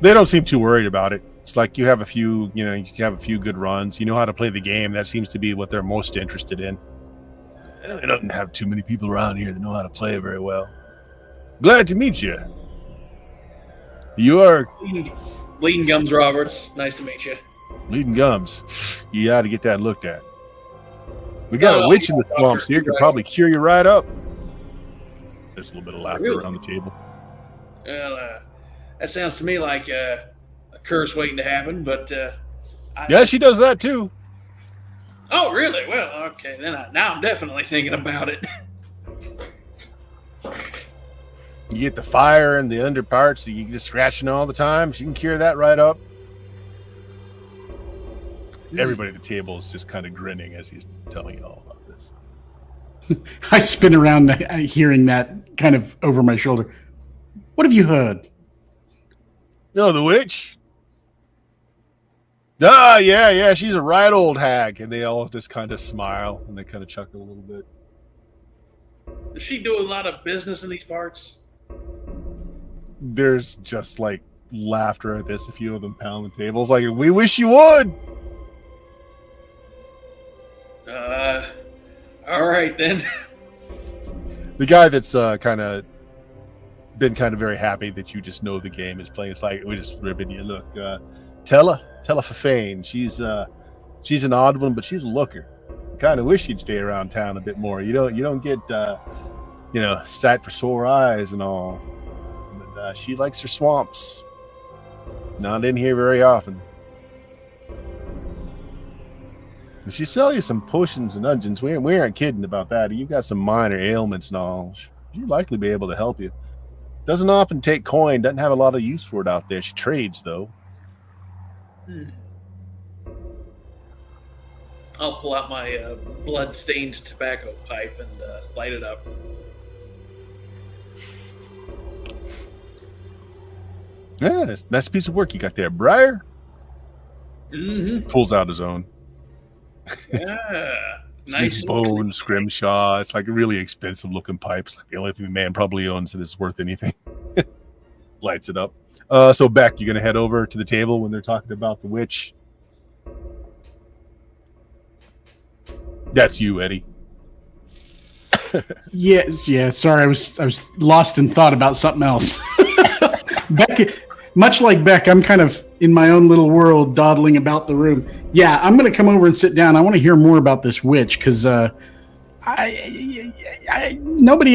They don't seem too worried about it. It's like you have a few good runs. You know how to play the game. That seems to be what they're most interested in. They don't have too many people around here that know how to play very well. Glad to meet you. You are
Bleeding Gums Roberts. Nice to meet you.
Bleeding Gums. You got to get that looked at. We got a witch in the swamps here. Could probably cure you right up. There's a little bit of laughter around the table.
Well, that sounds to me like a curse waiting to happen, but...
yeah, she does that too.
Oh, really? Well, okay. Then now I'm definitely thinking about it.
You get the fire and the under parts, so you just scratching all the time. She can cure that right up. Everybody at the table is just kind of grinning as he's telling you all about this.
I spin around hearing that kind of over my shoulder. What have you heard?
No, the witch? Ah, yeah, she's a right old hag. And they all just kind of smile and they kind of chuckle a little bit.
Does she do a lot of business in these parts?
There's just like laughter at this. A few of them pound the tables like, we wish you would.
All right then.
The guy that's kind of been kind of very happy that you just know the game is playing. It's like we're just ribbing you. Look, Tella Fafane. She's an odd one, but she's a looker. Kind of wish she'd stay around town a bit more. You don't get sight for sore eyes and all. But she likes her swamps. Not in here very often. And she sell you some potions and unguents. We aren't kidding about that. You got some minor ailments and all. She'd likely be able to help you. Doesn't often take coin. Doesn't have a lot of use for it out there. She trades though.
I'll pull out my blood-stained tobacco pipe and light it up.
Yeah, nice piece of work you got there, Briar.
Mm-hmm.
Pulls out his own.
Yeah,
It's
nice.
bone scrimshaw. It's like a really expensive looking pipe. It's like the only thing the man probably owns that is worth anything. Lights it up. So Beck, you're gonna head over to the table when they're talking about the witch. That's you, Eddie.
Yes, yeah. Sorry, I was lost in thought about something else. Beck, much like Beck, I'm kind of in my own little world, dawdling about the room. Yeah, I'm going to come over and sit down. I want to hear more about this witch because nobody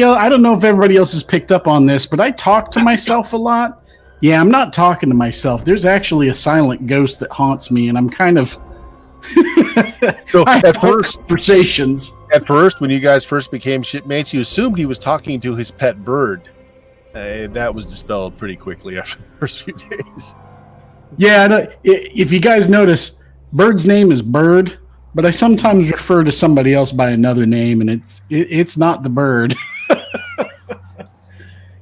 else. I don't know if everybody else has picked up on this, but I talk to myself a lot. Yeah, I'm not talking to myself. There's actually a silent ghost that haunts me, and I'm kind of.
So
I
at
have
first,
conversations.
when you guys first became shipmates, you assumed he was talking to his pet bird. That was dispelled pretty quickly after the first few days.
Yeah, if you guys notice, Bird's name is Bird, but I sometimes refer to somebody else by another name, and it's not the bird.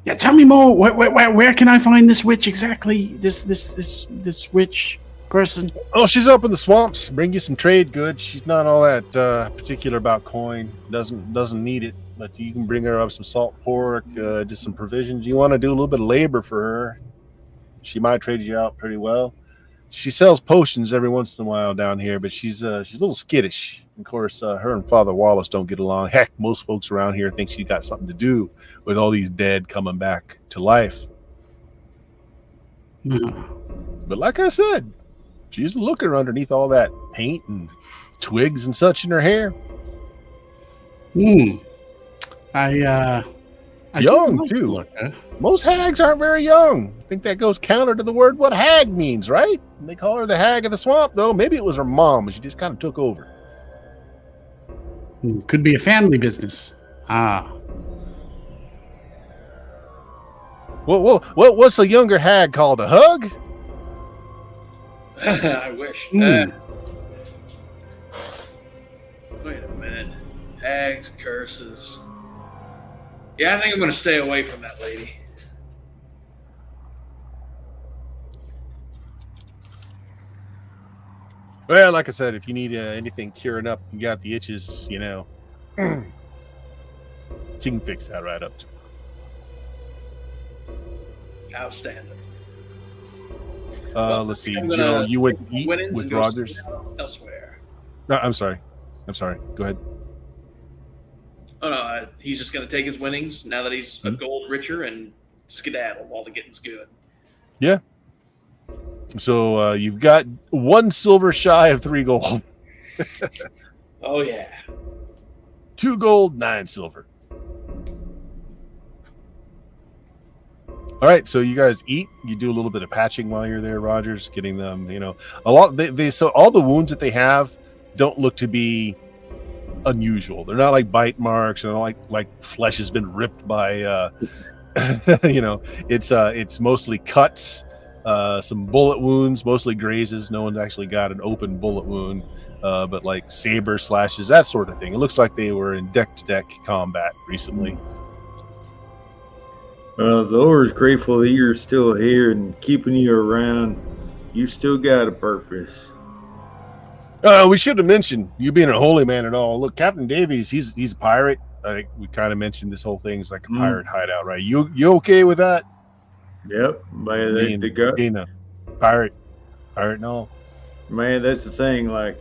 Yeah, tell me more. Where can I find this witch exactly? This witch person.
Oh, she's up in the swamps. Bring you some trade goods. She's not all that particular about coin. Doesn't need it, but you can bring her up some salt pork, just some provisions. You want to do a little bit of labor for her. She might trade you out pretty well. She sells potions every once in a while down here, but she's a little skittish. Of course, her and Father Wallace don't get along. Heck, most folks around here think she got something to do with all these dead coming back to life. But like I said, she's a looker underneath all that paint and twigs and such in her hair.
I
Young, too. Most hags aren't very young. I think that goes counter to the word what hag means, right? They call her the hag of the swamp, though. Maybe it was her mom, and she just kind of took over.
Could be a family business.
What's a younger hag called? A hug?
I wish.
Mm.
Wait a minute. Hags, curses. Yeah, I think I'm going to stay away from that lady.
Well, like I said, if you need anything curing up, you got the itches, she can fix that right up.
Outstanding.
Let's see, Joe, you went to eat
Winnings
with
and go
Rogers?
elsewhere.
No, I'm sorry. Go ahead.
Oh no, he's just going to take his winnings now that he's a gold richer and skedaddle while the getting's good.
Yeah. So you've got 1 silver shy of 3 gold.
Oh yeah.
2 gold, 9 silver. All right, so you guys eat. You do a little bit of patching while you're there, Rogers, getting them. A lot. So all the wounds that they have don't look to be unusual. They're not like bite marks, or like flesh has been ripped by. It's mostly cuts, some bullet wounds, mostly grazes. No one's actually got an open bullet wound, but like saber slashes, that sort of thing. It looks like they were in deck-to-deck combat recently.
The Lord's grateful that you're still here and keeping you around. You still got a purpose.
We should have mentioned you being a holy man and all. Look, Captain Davies, he's a pirate. I think we kind of mentioned this whole thing's like a pirate hideout, right? You okay with that?
Yep. Man,
Being a pirate and all.
Man, that's the thing. Like,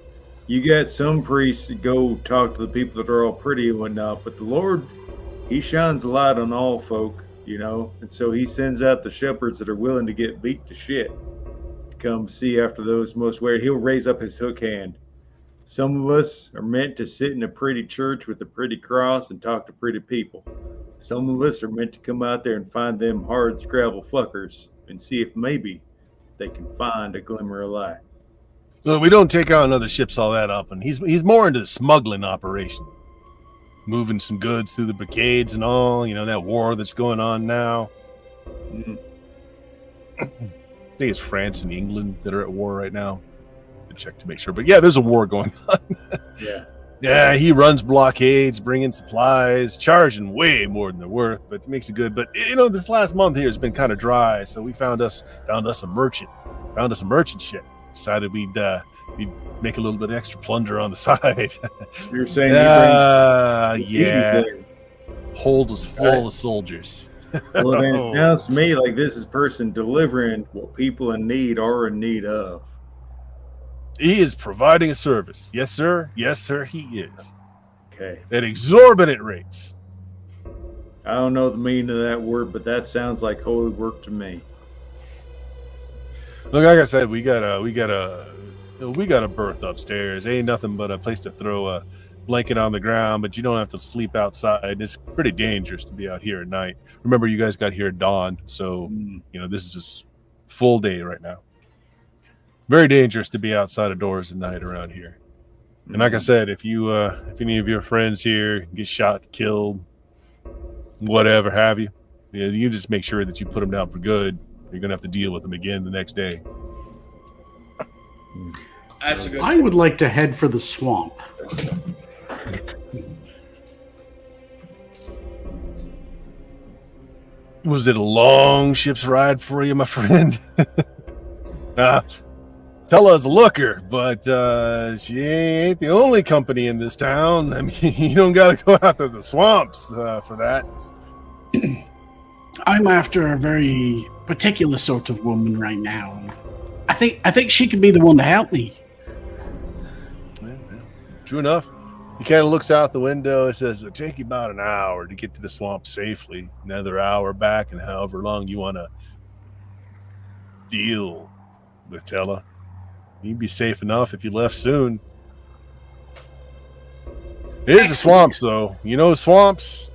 you got some priests that go talk to the people that are all pretty and whatnot, but the Lord, he shines a light on all folk. And so he sends out the shepherds that are willing to get beat to shit to come see after those most weary. He'll raise up his hook hand. Some of us are meant to sit in a pretty church with a pretty cross and talk to pretty people. Some of us are meant to come out there and find them hard scrabble fuckers and see if maybe they can find a glimmer of light.
So we don't take out another ships all that often. He's more into the smuggling operation, moving some goods through the brigades and all. That war that's going on now.
Mm.
I think it's France and England that are at war right now. Check to make sure, but yeah, there's a war going on. Yeah, he runs blockades, bringing supplies, charging way more than they're worth, but it makes it good. But this last month here has been kind of dry, so we found us a merchant ship. Decided we'd make a little bit of extra plunder on the side.
You're saying
yeah, hold us full of soldiers.
Well, then it sounds to me like this is person delivering what people in need are in need of.
He is providing a service. Yes, sir. Yes, sir, he is.
Okay.
At exorbitant rates.
I don't know the meaning of that word, but that sounds like holy work to me.
Look, like I said, we got a berth upstairs. Ain't nothing but a place to throw a blanket on the ground, but you don't have to sleep outside. It's pretty dangerous to be out here at night. Remember, you guys got here at dawn, so this is just full day right now. Very dangerous to be outside of doors at night around here. And like I said, if any of your friends here get shot, killed, whatever have you, you just make sure that you put them down for good. You're gonna have to deal with them again the next day.
That's a good
I would like to head for the swamp.
Was it a long ship's ride for you, my friend? Tella's a looker, but she ain't the only company in this town. I mean, you don't got to go out to the swamps for that.
I'm after a very particular sort of woman right now. I think she could be the one to help me.
Yeah. True enough. He kind of looks out the window and says, it'll take you about an hour to get to the swamp safely. Another hour back, and however long you want to deal with Tella. You'd be safe enough if you left soon. It is the swamps, though. You know swamps?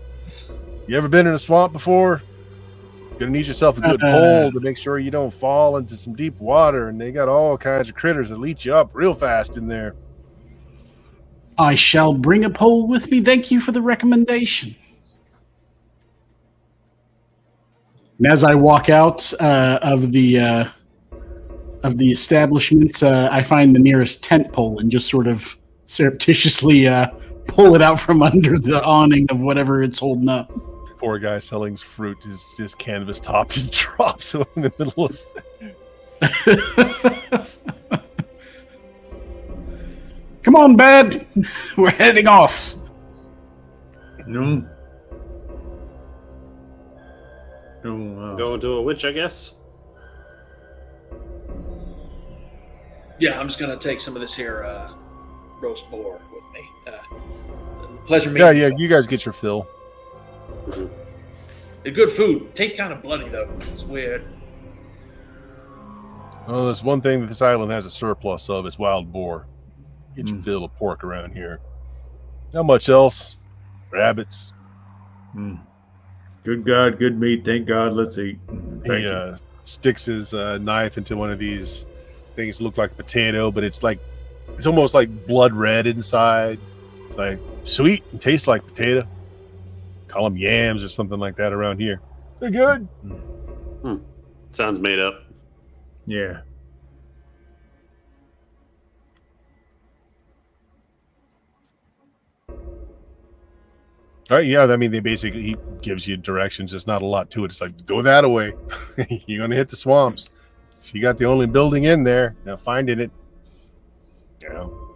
You ever been in a swamp before? You're going to need yourself a good pole to make sure you don't fall into some deep water, and they got all kinds of critters that leech you up real fast in there.
I shall bring a pole with me. Thank you for the recommendation. And as I walk out of the establishment, I find the nearest tent pole and just sort of surreptitiously pull it out from under the awning of whatever it's holding up.
Poor guy selling fruit, his canvas top just drops in the middle of
Come on, Bad. We're heading off.
No.
Going to a witch, I guess.
Yeah, I'm just gonna take some of this here roast boar with me. Pleasure meeting
Yeah, you guys get your fill.
It's good food. Tastes kind of bloody though. It's weird.
Oh, there's one thing that this island has a surplus of. It's wild boar. Get your fill of pork around here. Not much else. Rabbits.
Good God, good meat. Thank God. Let's eat. Thank you.
Sticks his knife into one of these things that look like a potato, but it's almost like blood red inside. It's like sweet and tastes like potato. Call them yams or something like that around here. They're good.
Sounds made up.
Yeah.
All right, yeah, I mean, he gives you directions. There's not a lot to it. It's like, go that way. You're going to hit the swamps. She got the only building in there. Now finding it,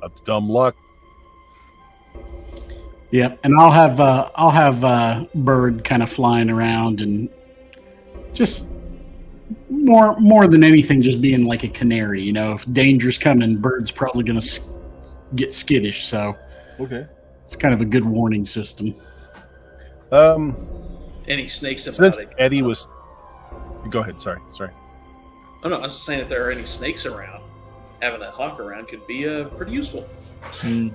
up to dumb luck.
Yep, and I'll have Bird kind of flying around and just more than anything, just being like a canary. If danger's coming, Bird's probably going to get skittish. So
Okay.
it's kind of a good warning system.
any snakes about
Since
it.
Eddie was, go ahead. Sorry.
Oh no, I was just saying if there are any snakes around, having a hawk around could be pretty useful.
Roll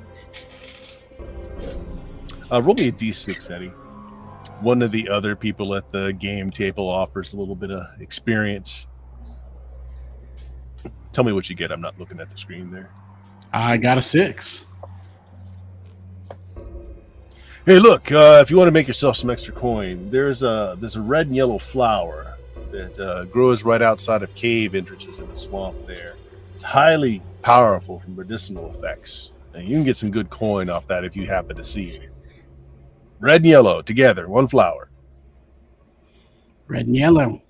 me a d6, Eddie. One of the other people at the game table offers a little bit of experience. Tell me what you get. I'm not looking at the screen there.
I got a 6.
Hey, look! If you want to make yourself some extra coin, there's a red and yellow flower that grows right outside of cave entrances in the swamp. There, it's highly powerful for medicinal effects, and you can get some good coin off that if you happen to see it. Red and yellow together, one flower.
Red and yellow.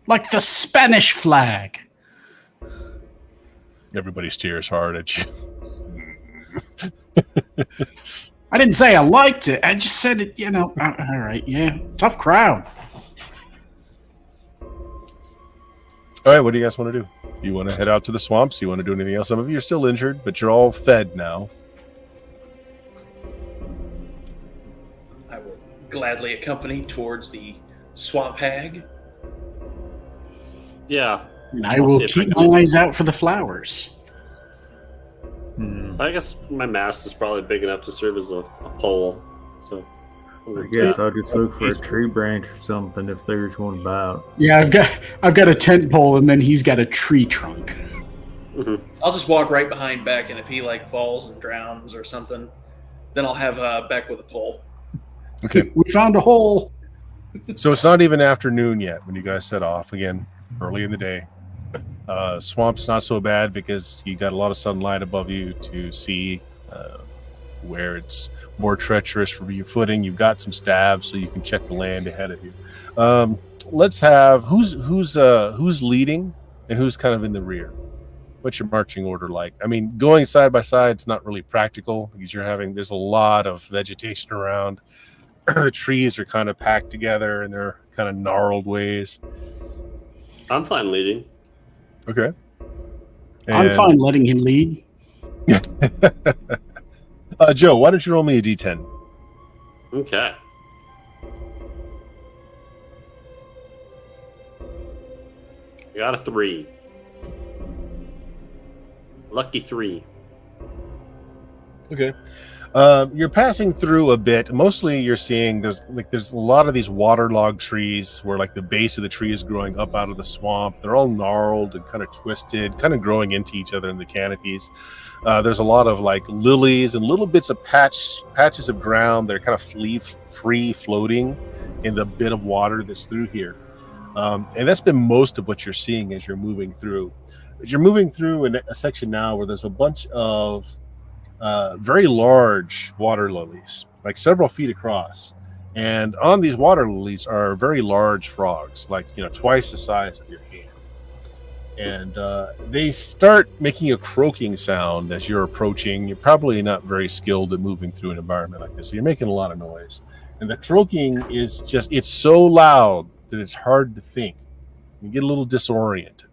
Like the Spanish flag.
Everybody stares hard at you.
I didn't say I liked it. I just said it, all right, yeah. Tough crowd.
All right, what do you guys want to do? You want to head out to the swamps? You want to do anything else? Some of you are still injured, but you're all fed now.
I will gladly accompany towards the swamp hag.
Yeah.
And I
I'll
will
see if
keep
I can-
my eyes out for the flowers.
I guess my mast is probably big enough to serve as a pole. So
I guess I'll just look for a tree branch or something if there's one about.
Yeah, I've got a tent pole, and then he's got a tree trunk.
I'll just walk right behind Beck, and if he falls and drowns or something, then I'll have Beck with a pole.
Okay.
We found a hole.
So it's not even afternoon yet when you guys set off. Again, early in the day. Swamp's not so bad because you got a lot of sunlight above you to see where it's more treacherous for your footing. You've got some staves so you can check the land ahead of you. Let's have who's leading and who's kind of in the rear. What's your marching order like? I mean, going side by side is not really practical because there's a lot of vegetation around. The trees are kind of packed together in their kind of gnarled ways.
I'm fine leading.
Okay.
I'm fine letting him lead.
Joe, why don't you roll me a d10?
Okay. I got a 3. Lucky 3.
Okay. You're passing through a bit. Mostly you're seeing there's a lot of these waterlogged trees where the base of the tree is growing up out of the swamp. They're all gnarled and kind of twisted, kind of growing into each other in the canopies. There's a lot of lilies and little bits of patches of ground that are kind of free floating in the bit of water that's through here. And that's been most of what you're seeing as you're moving through. But you're moving through a section now where there's a bunch of very large water lilies, several feet across. And on these water lilies are very large frogs, twice the size of your hand. And they start making a croaking sound as you're approaching. You're probably not very skilled at moving through an environment like this, so you're making a lot of noise. And the croaking is it's so loud that it's hard to think. You get a little disoriented.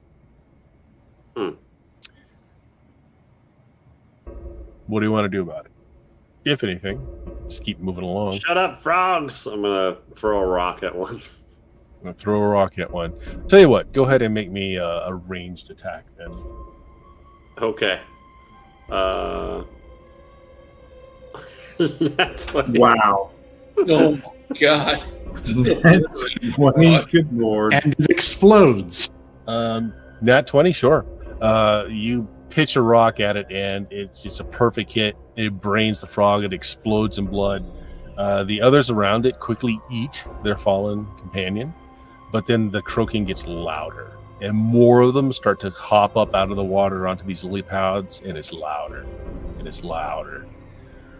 What do you want to do about it? If anything, just keep moving along.
Shut up, frogs! I'm gonna throw a rock at one.
I'm gonna throw a rock at one. Tell you what, go ahead and make me a ranged attack then.
Okay. That's funny.
Wow.
Oh my god.
That's 20. Good lord.
And it explodes.
Nat 20, sure. You pitch a rock at it, and it's just a perfect hit. It brains the frog. It explodes in blood. The others around it quickly eat their fallen companion, but then the croaking gets louder, and more of them start to hop up out of the water onto these lily pads, and it's louder, and it's louder.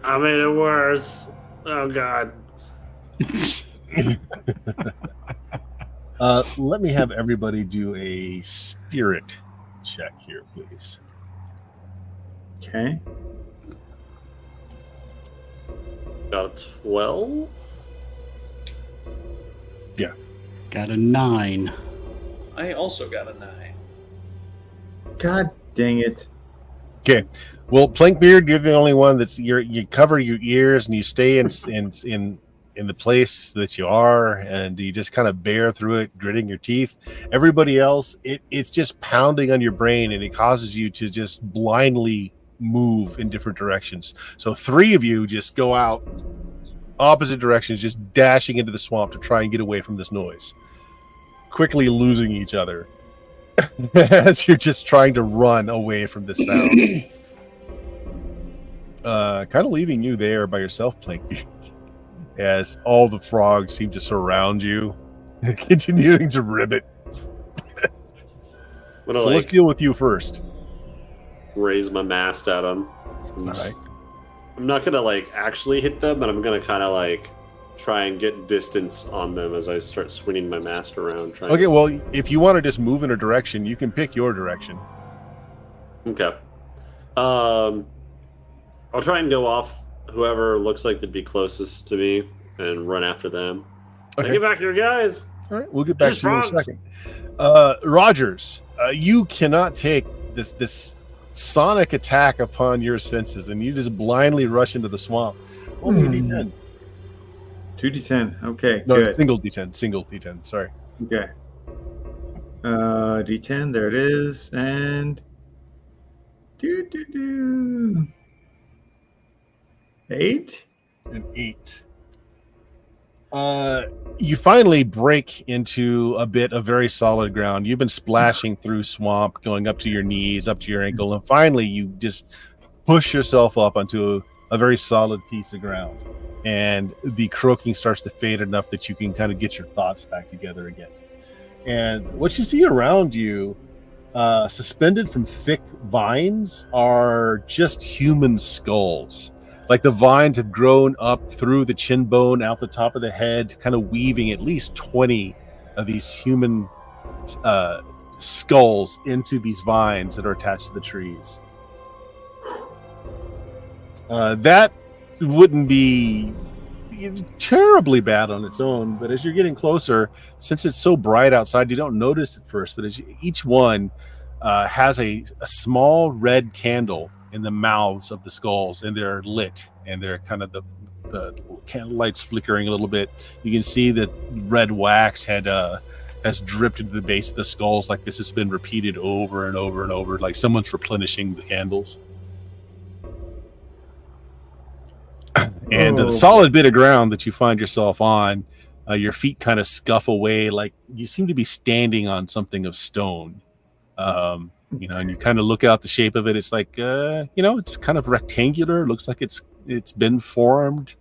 I made it worse. Oh god.
Let me have everybody do a spirit check here, please.
Okay.
Got 12.
Got a 9.
I also got a 9.
God dang it.
Okay. Well, Plankbeard, you're the only one that's you cover your ears and you stay in in the place that you are, and you just kind of bear through it, gritting your teeth. Everybody else, it's just pounding on your brain, and it causes you to just blindly move in different directions. So 3 of you just go out opposite directions, just dashing into the swamp to try and get away from this noise, quickly losing each other as you're just trying to run away from this sound. Kind of leaving you there by yourself, Planky, as all the frogs seem to surround you, continuing to ribbit. So let's deal with you first.
Raise my mast at them.
Right.
I'm not gonna like actually hit them, but I'm gonna kind of like try and get distance on them as I start swinging my mast around.
Okay, well, if you want to just move in a direction, you can pick your direction.
Okay. I'll try and go off whoever looks like they'd be closest to me and run after them.
Okay.
Get back here, guys.
All right, we'll get back
Just
to you in a
frogs.
second. Rogers, you cannot take this sonic attack upon your senses, and you just blindly rush into the swamp. Only a D10.
2d10. Okay,
No,
good.
single D10. Sorry.
Okay. D10. There it is, and 8.
An 8. You finally break into a bit of very solid ground. You've been splashing through swamp, going up to your knees, up to your ankle, and finally you just push yourself up onto a very solid piece of ground. And the croaking starts to fade enough that you can kind of get your thoughts back together again. And what you see around you, suspended from thick vines, are just human skulls. Like the vines have grown up through the chin bone, out the top of the head, kind of weaving at least 20 of these human skulls into these vines that are attached to the trees. That wouldn't be terribly bad on its own, but as you're getting closer, since it's so bright outside, you don't notice at first, but each one has a small red candle in the mouths of the skulls, and they're lit, and they're kind of the candle lights flickering a little bit. You can see that red wax has dripped into the base of the skulls, like this has been repeated over and over and over, like someone's replenishing the candles. And the solid bit of ground that you find yourself on, your feet kind of scuff away, like you seem to be standing on something of stone. And you kind of look out the shape of it. It's like, it's kind of rectangular. Looks like it's been formed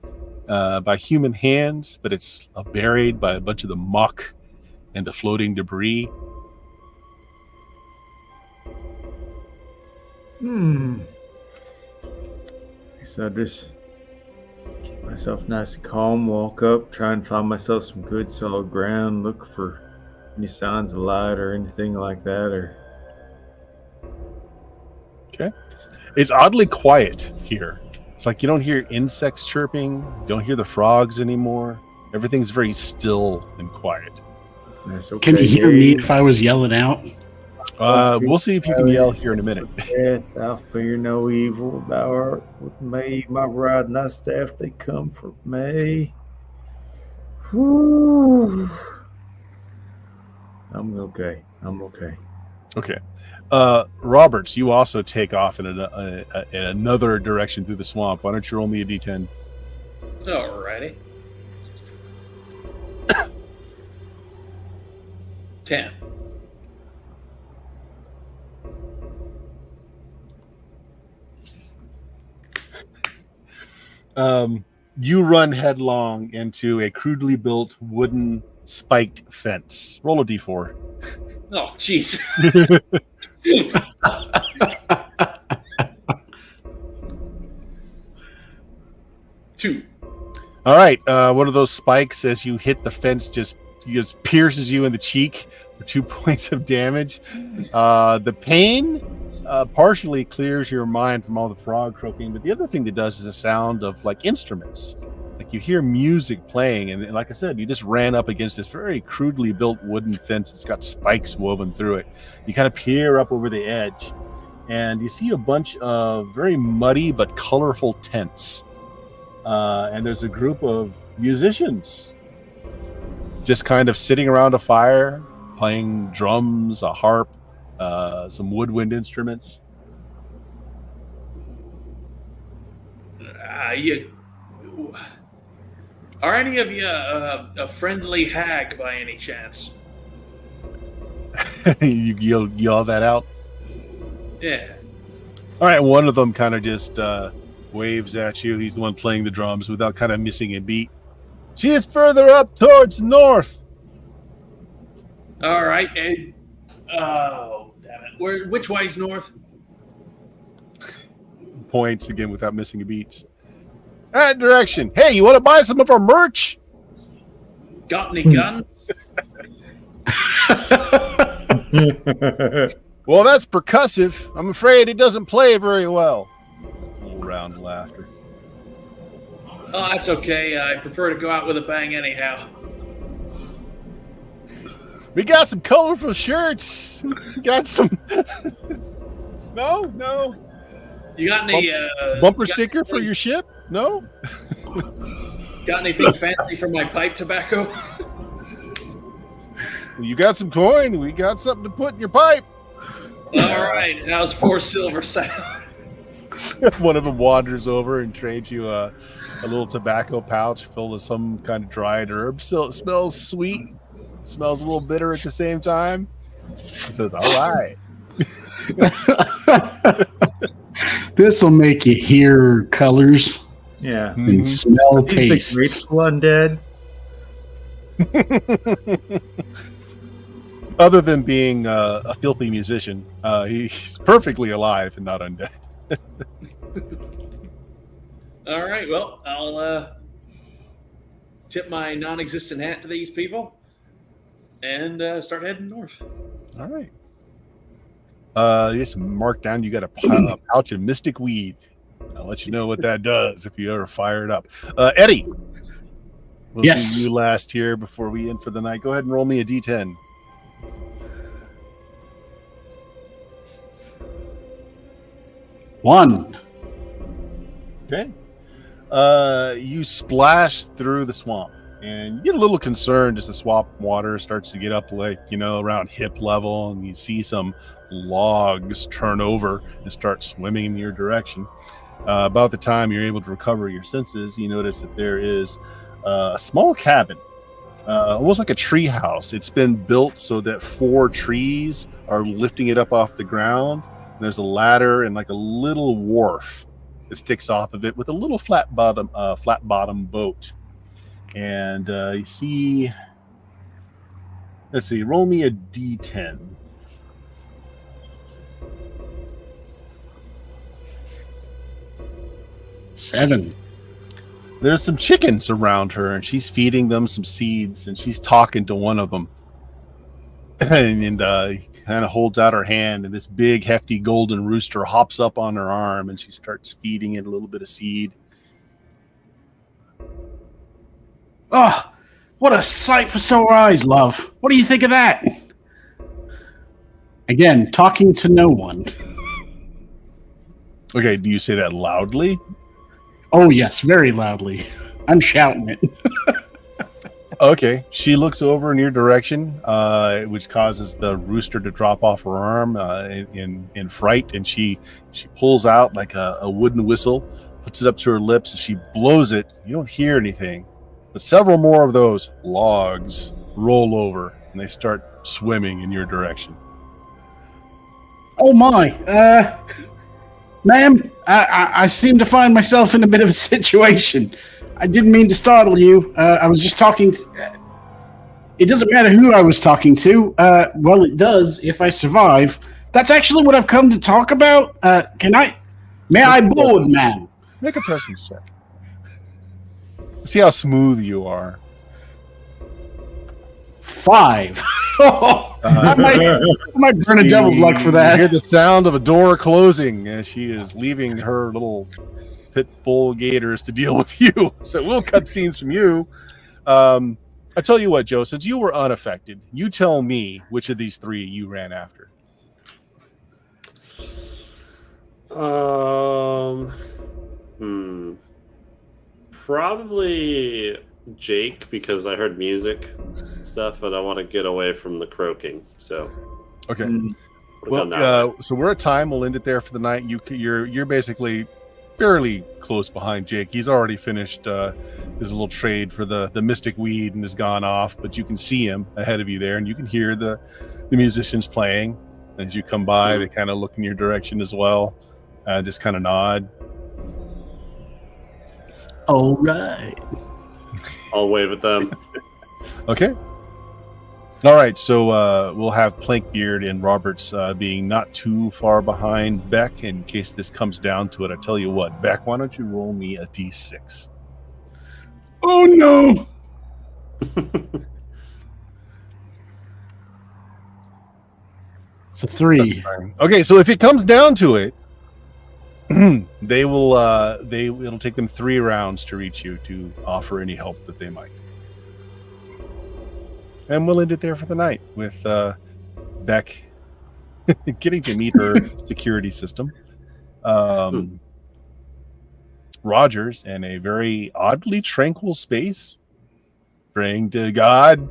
by human hands, but it's buried by a bunch of the muck and the floating debris.
So I just keep myself nice and calm, walk up, try and find myself some good solid ground, look for any signs of light or anything like that.
Okay. It's oddly quiet here. It's like you don't hear insects chirping, you don't hear the frogs anymore. Everything's very still and quiet.
That's okay.
Can you hear me if I was yelling out?
We'll see if you can yell here in a minute.
Thou fear no evil, thou art with me, my rod and thy staff, they comfort me. Whew. I'm okay.
Okay. Roberts, you also take off in another direction through the swamp. Why don't you roll me a D10?
Alrighty. 10.
You run headlong into a crudely built wooden spiked fence. Roll a D4.
Oh, jeez. 2.
All right. One of those spikes, as you hit the fence, just pierces you in the cheek for 2 points of damage. The pain partially clears your mind from all the frog croaking, but the other thing that does is a sound of like instruments. Like you hear music playing, and like I said, you just ran up against this very crudely built wooden fence. It's got spikes woven through it. You kind of peer up over the edge, and you see a bunch of very muddy but colorful tents. And there's a group of musicians, just kind of sitting around a fire, playing drums, a harp, some woodwind instruments.
Are any of you a friendly hag by any chance?
You yell that out.
Yeah.
All right, one of them kind of just waves at you. He's the one playing the drums without kind of missing a beat. She is further up towards north.
All right. And, oh, damn it. Which way's north?
Points again without missing a beat. That direction. Hey, you want to buy some of our merch?
Got any guns?
Well, that's percussive. I'm afraid it doesn't play very well. A little round of laughter.
Oh, that's okay. I prefer to go out with a bang anyhow.
We got some colorful shirts. We got some. No.
You got any
Bumper sticker for your ship? No.
Got anything fancy for my pipe tobacco?
You got some coin. We got something to put in your pipe.
All right. How's 4 silver sound?
One of them wanders over and trades you a little tobacco pouch filled with some kind of dried herb. So it smells sweet, smells a little bitter at the same time. He says, "All right."
This will make you hear colors
Yeah.
and smell
Is the
tastes.
grateful undead?
Other than being a filthy musician, he's perfectly alive and not undead.
All right. Well, I'll tip my non-existent hat to these people and start heading north.
All right. Just mark down. You got a pouch of mystic weed. I'll let you know what that does if you ever fire it up. Eddie, we'll
Yes.
do you last here before we end for the night. Go ahead and roll me a d10.
One.
Okay. You splash through the swamp and you get a little concerned as the swamp water starts to get up around hip level, and you see some logs turn over and start swimming in your direction. About the time you're able to recover your senses, you notice that there is a small cabin, almost like a tree house. It's been built so that 4 trees are lifting it up off the ground. There's a ladder and like a little wharf that sticks off of it with a little flat bottom boat. And you see, let's see, roll me a d10.
Seven.
There's some chickens around her, and she's feeding them some seeds, and she's talking to one of them. and kind of holds out her hand, and this big, hefty golden rooster hops up on her arm, and she starts feeding it a little bit of seed.
Oh, what a sight for sore eyes, love. What do you think of that? Again, talking to no one.
Okay, do you say that loudly?
Oh, yes, very loudly. I'm shouting it.
Okay, she looks over in your direction, which causes the rooster to drop off her arm in fright, and she pulls out like a wooden whistle, puts it up to her lips, and she blows it. You don't hear anything, but several more of those logs roll over, and they start swimming in your direction.
Oh, my. Ma'am, I seem to find myself in a bit of a situation. I didn't mean to startle you. I was just talking. It doesn't matter who I was talking to. Well, it does if I survive. That's actually what I've come to talk about. May I board, ma'am?
Make a presence check. See how smooth you are.
5. I might burn a devil's luck for
You
that.
hear the sound of a door closing as she is leaving her little pit bull gators to deal with you. So we'll cut scenes from you. I tell you what, Joe, since you were unaffected, you tell me which of these 3 you ran after.
Probably Jake because I heard music and stuff, but I want to get away from the croaking. So
Okay.
Mm.
we'll go that way.
So we're at time. We'll end it there for the night. You're basically fairly close behind Jake. He's already finished his little trade for the mystic weed and has gone off, but you can see him ahead of you there, and you can hear the musicians playing. As you come by, they kind of look in your direction as well, just kind of nod.
All right.
I'll wave at them.
Okay. All right, so we'll have Plankbeard and Roberts being not too far behind Beck in case this comes down to it. I tell you what, Beck, why don't you roll me a d6?
Oh no. It's a 3.
Okay, so if it comes down to it, it'll take them 3 rounds to reach you to offer any help that they might. And we'll end it there for the night with Beck getting to meet her security system. Rogers in a very oddly tranquil space, praying to God.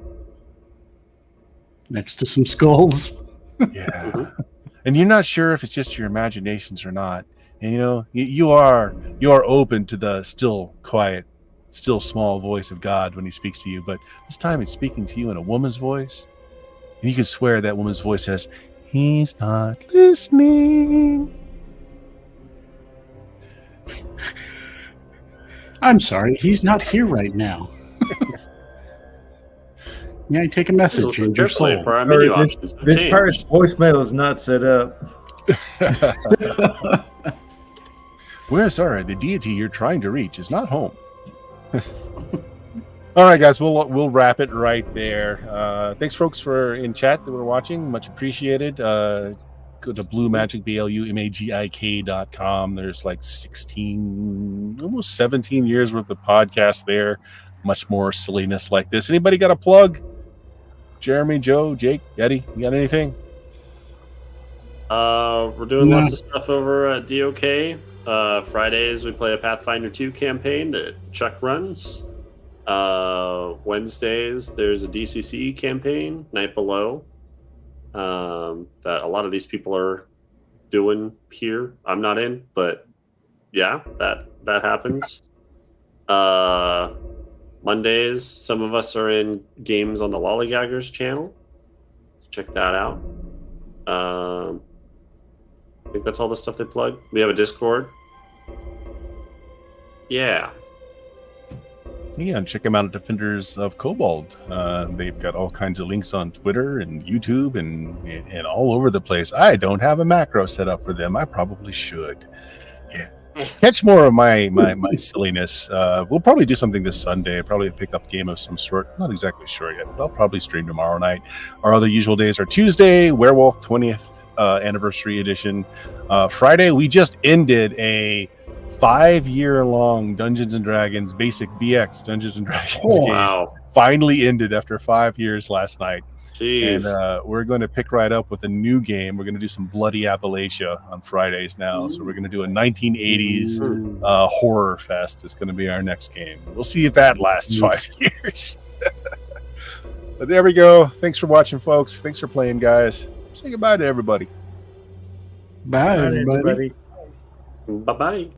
Next to some skulls.
Yeah. And you're not sure if it's just your imaginations or not. And you are open to the still quiet, still small voice of God when he speaks to you, but this time he's speaking to you in a woman's voice. And you can swear that woman's voice says, "He's not listening."
I'm sorry, he's not here right now. May I take a message
Listen
in your
carefully
soul?
for our menu
This
options. have
this
changed.
part's voicemail is not set up.
We're sorry, the deity you're trying to reach is not home. All right, guys, we'll wrap it right there. Thanks, folks, for in chat that were watching. Much appreciated. Go to BlueMagic, BLUMAGIK.com. There's like 16, almost 17 years worth of podcasts there. Much more silliness like this. Anybody got a plug? Jeremy, Joe, Jake, Eddie, you got anything?
We're doing
No.
lots of stuff over at DOK. Fridays we play a Pathfinder 2 campaign that Chuck runs. Wednesdays there's a DCC campaign, Night Below, that a lot of these people are doing here. I'm not in, but yeah, that happens. Mondays, some of us are in games on the Lollygaggers channel. Check that out. I think that's all the stuff they plug. We have a Discord. Yeah.
Yeah, and check them out at Defenders of Cobalt. They've got all kinds of links on Twitter and YouTube and all over the place. I don't have a macro set up for them. I probably should. Yeah. Catch more of my silliness. We'll probably do something this Sunday. Probably pick up a game of some sort. I'm not exactly sure yet, but I'll probably stream tomorrow night. Our other usual days are Tuesday, Werewolf 20th anniversary edition. Friday, we just ended a 5-year-long Dungeons and Dragons basic BX Dungeons and Dragons game.
Wow.
Finally ended after 5 years last night.
Jeez.
And we're going to pick right up with a new game. We're going to do some Bloody Appalachia on Fridays now. So we're going to do a 1980s horror fest. It's going to be our next game. We'll see if that lasts 5 years. But there we go. Thanks for watching, folks. Thanks for playing, guys. Say goodbye to everybody.
Bye, everybody.
Bye-bye.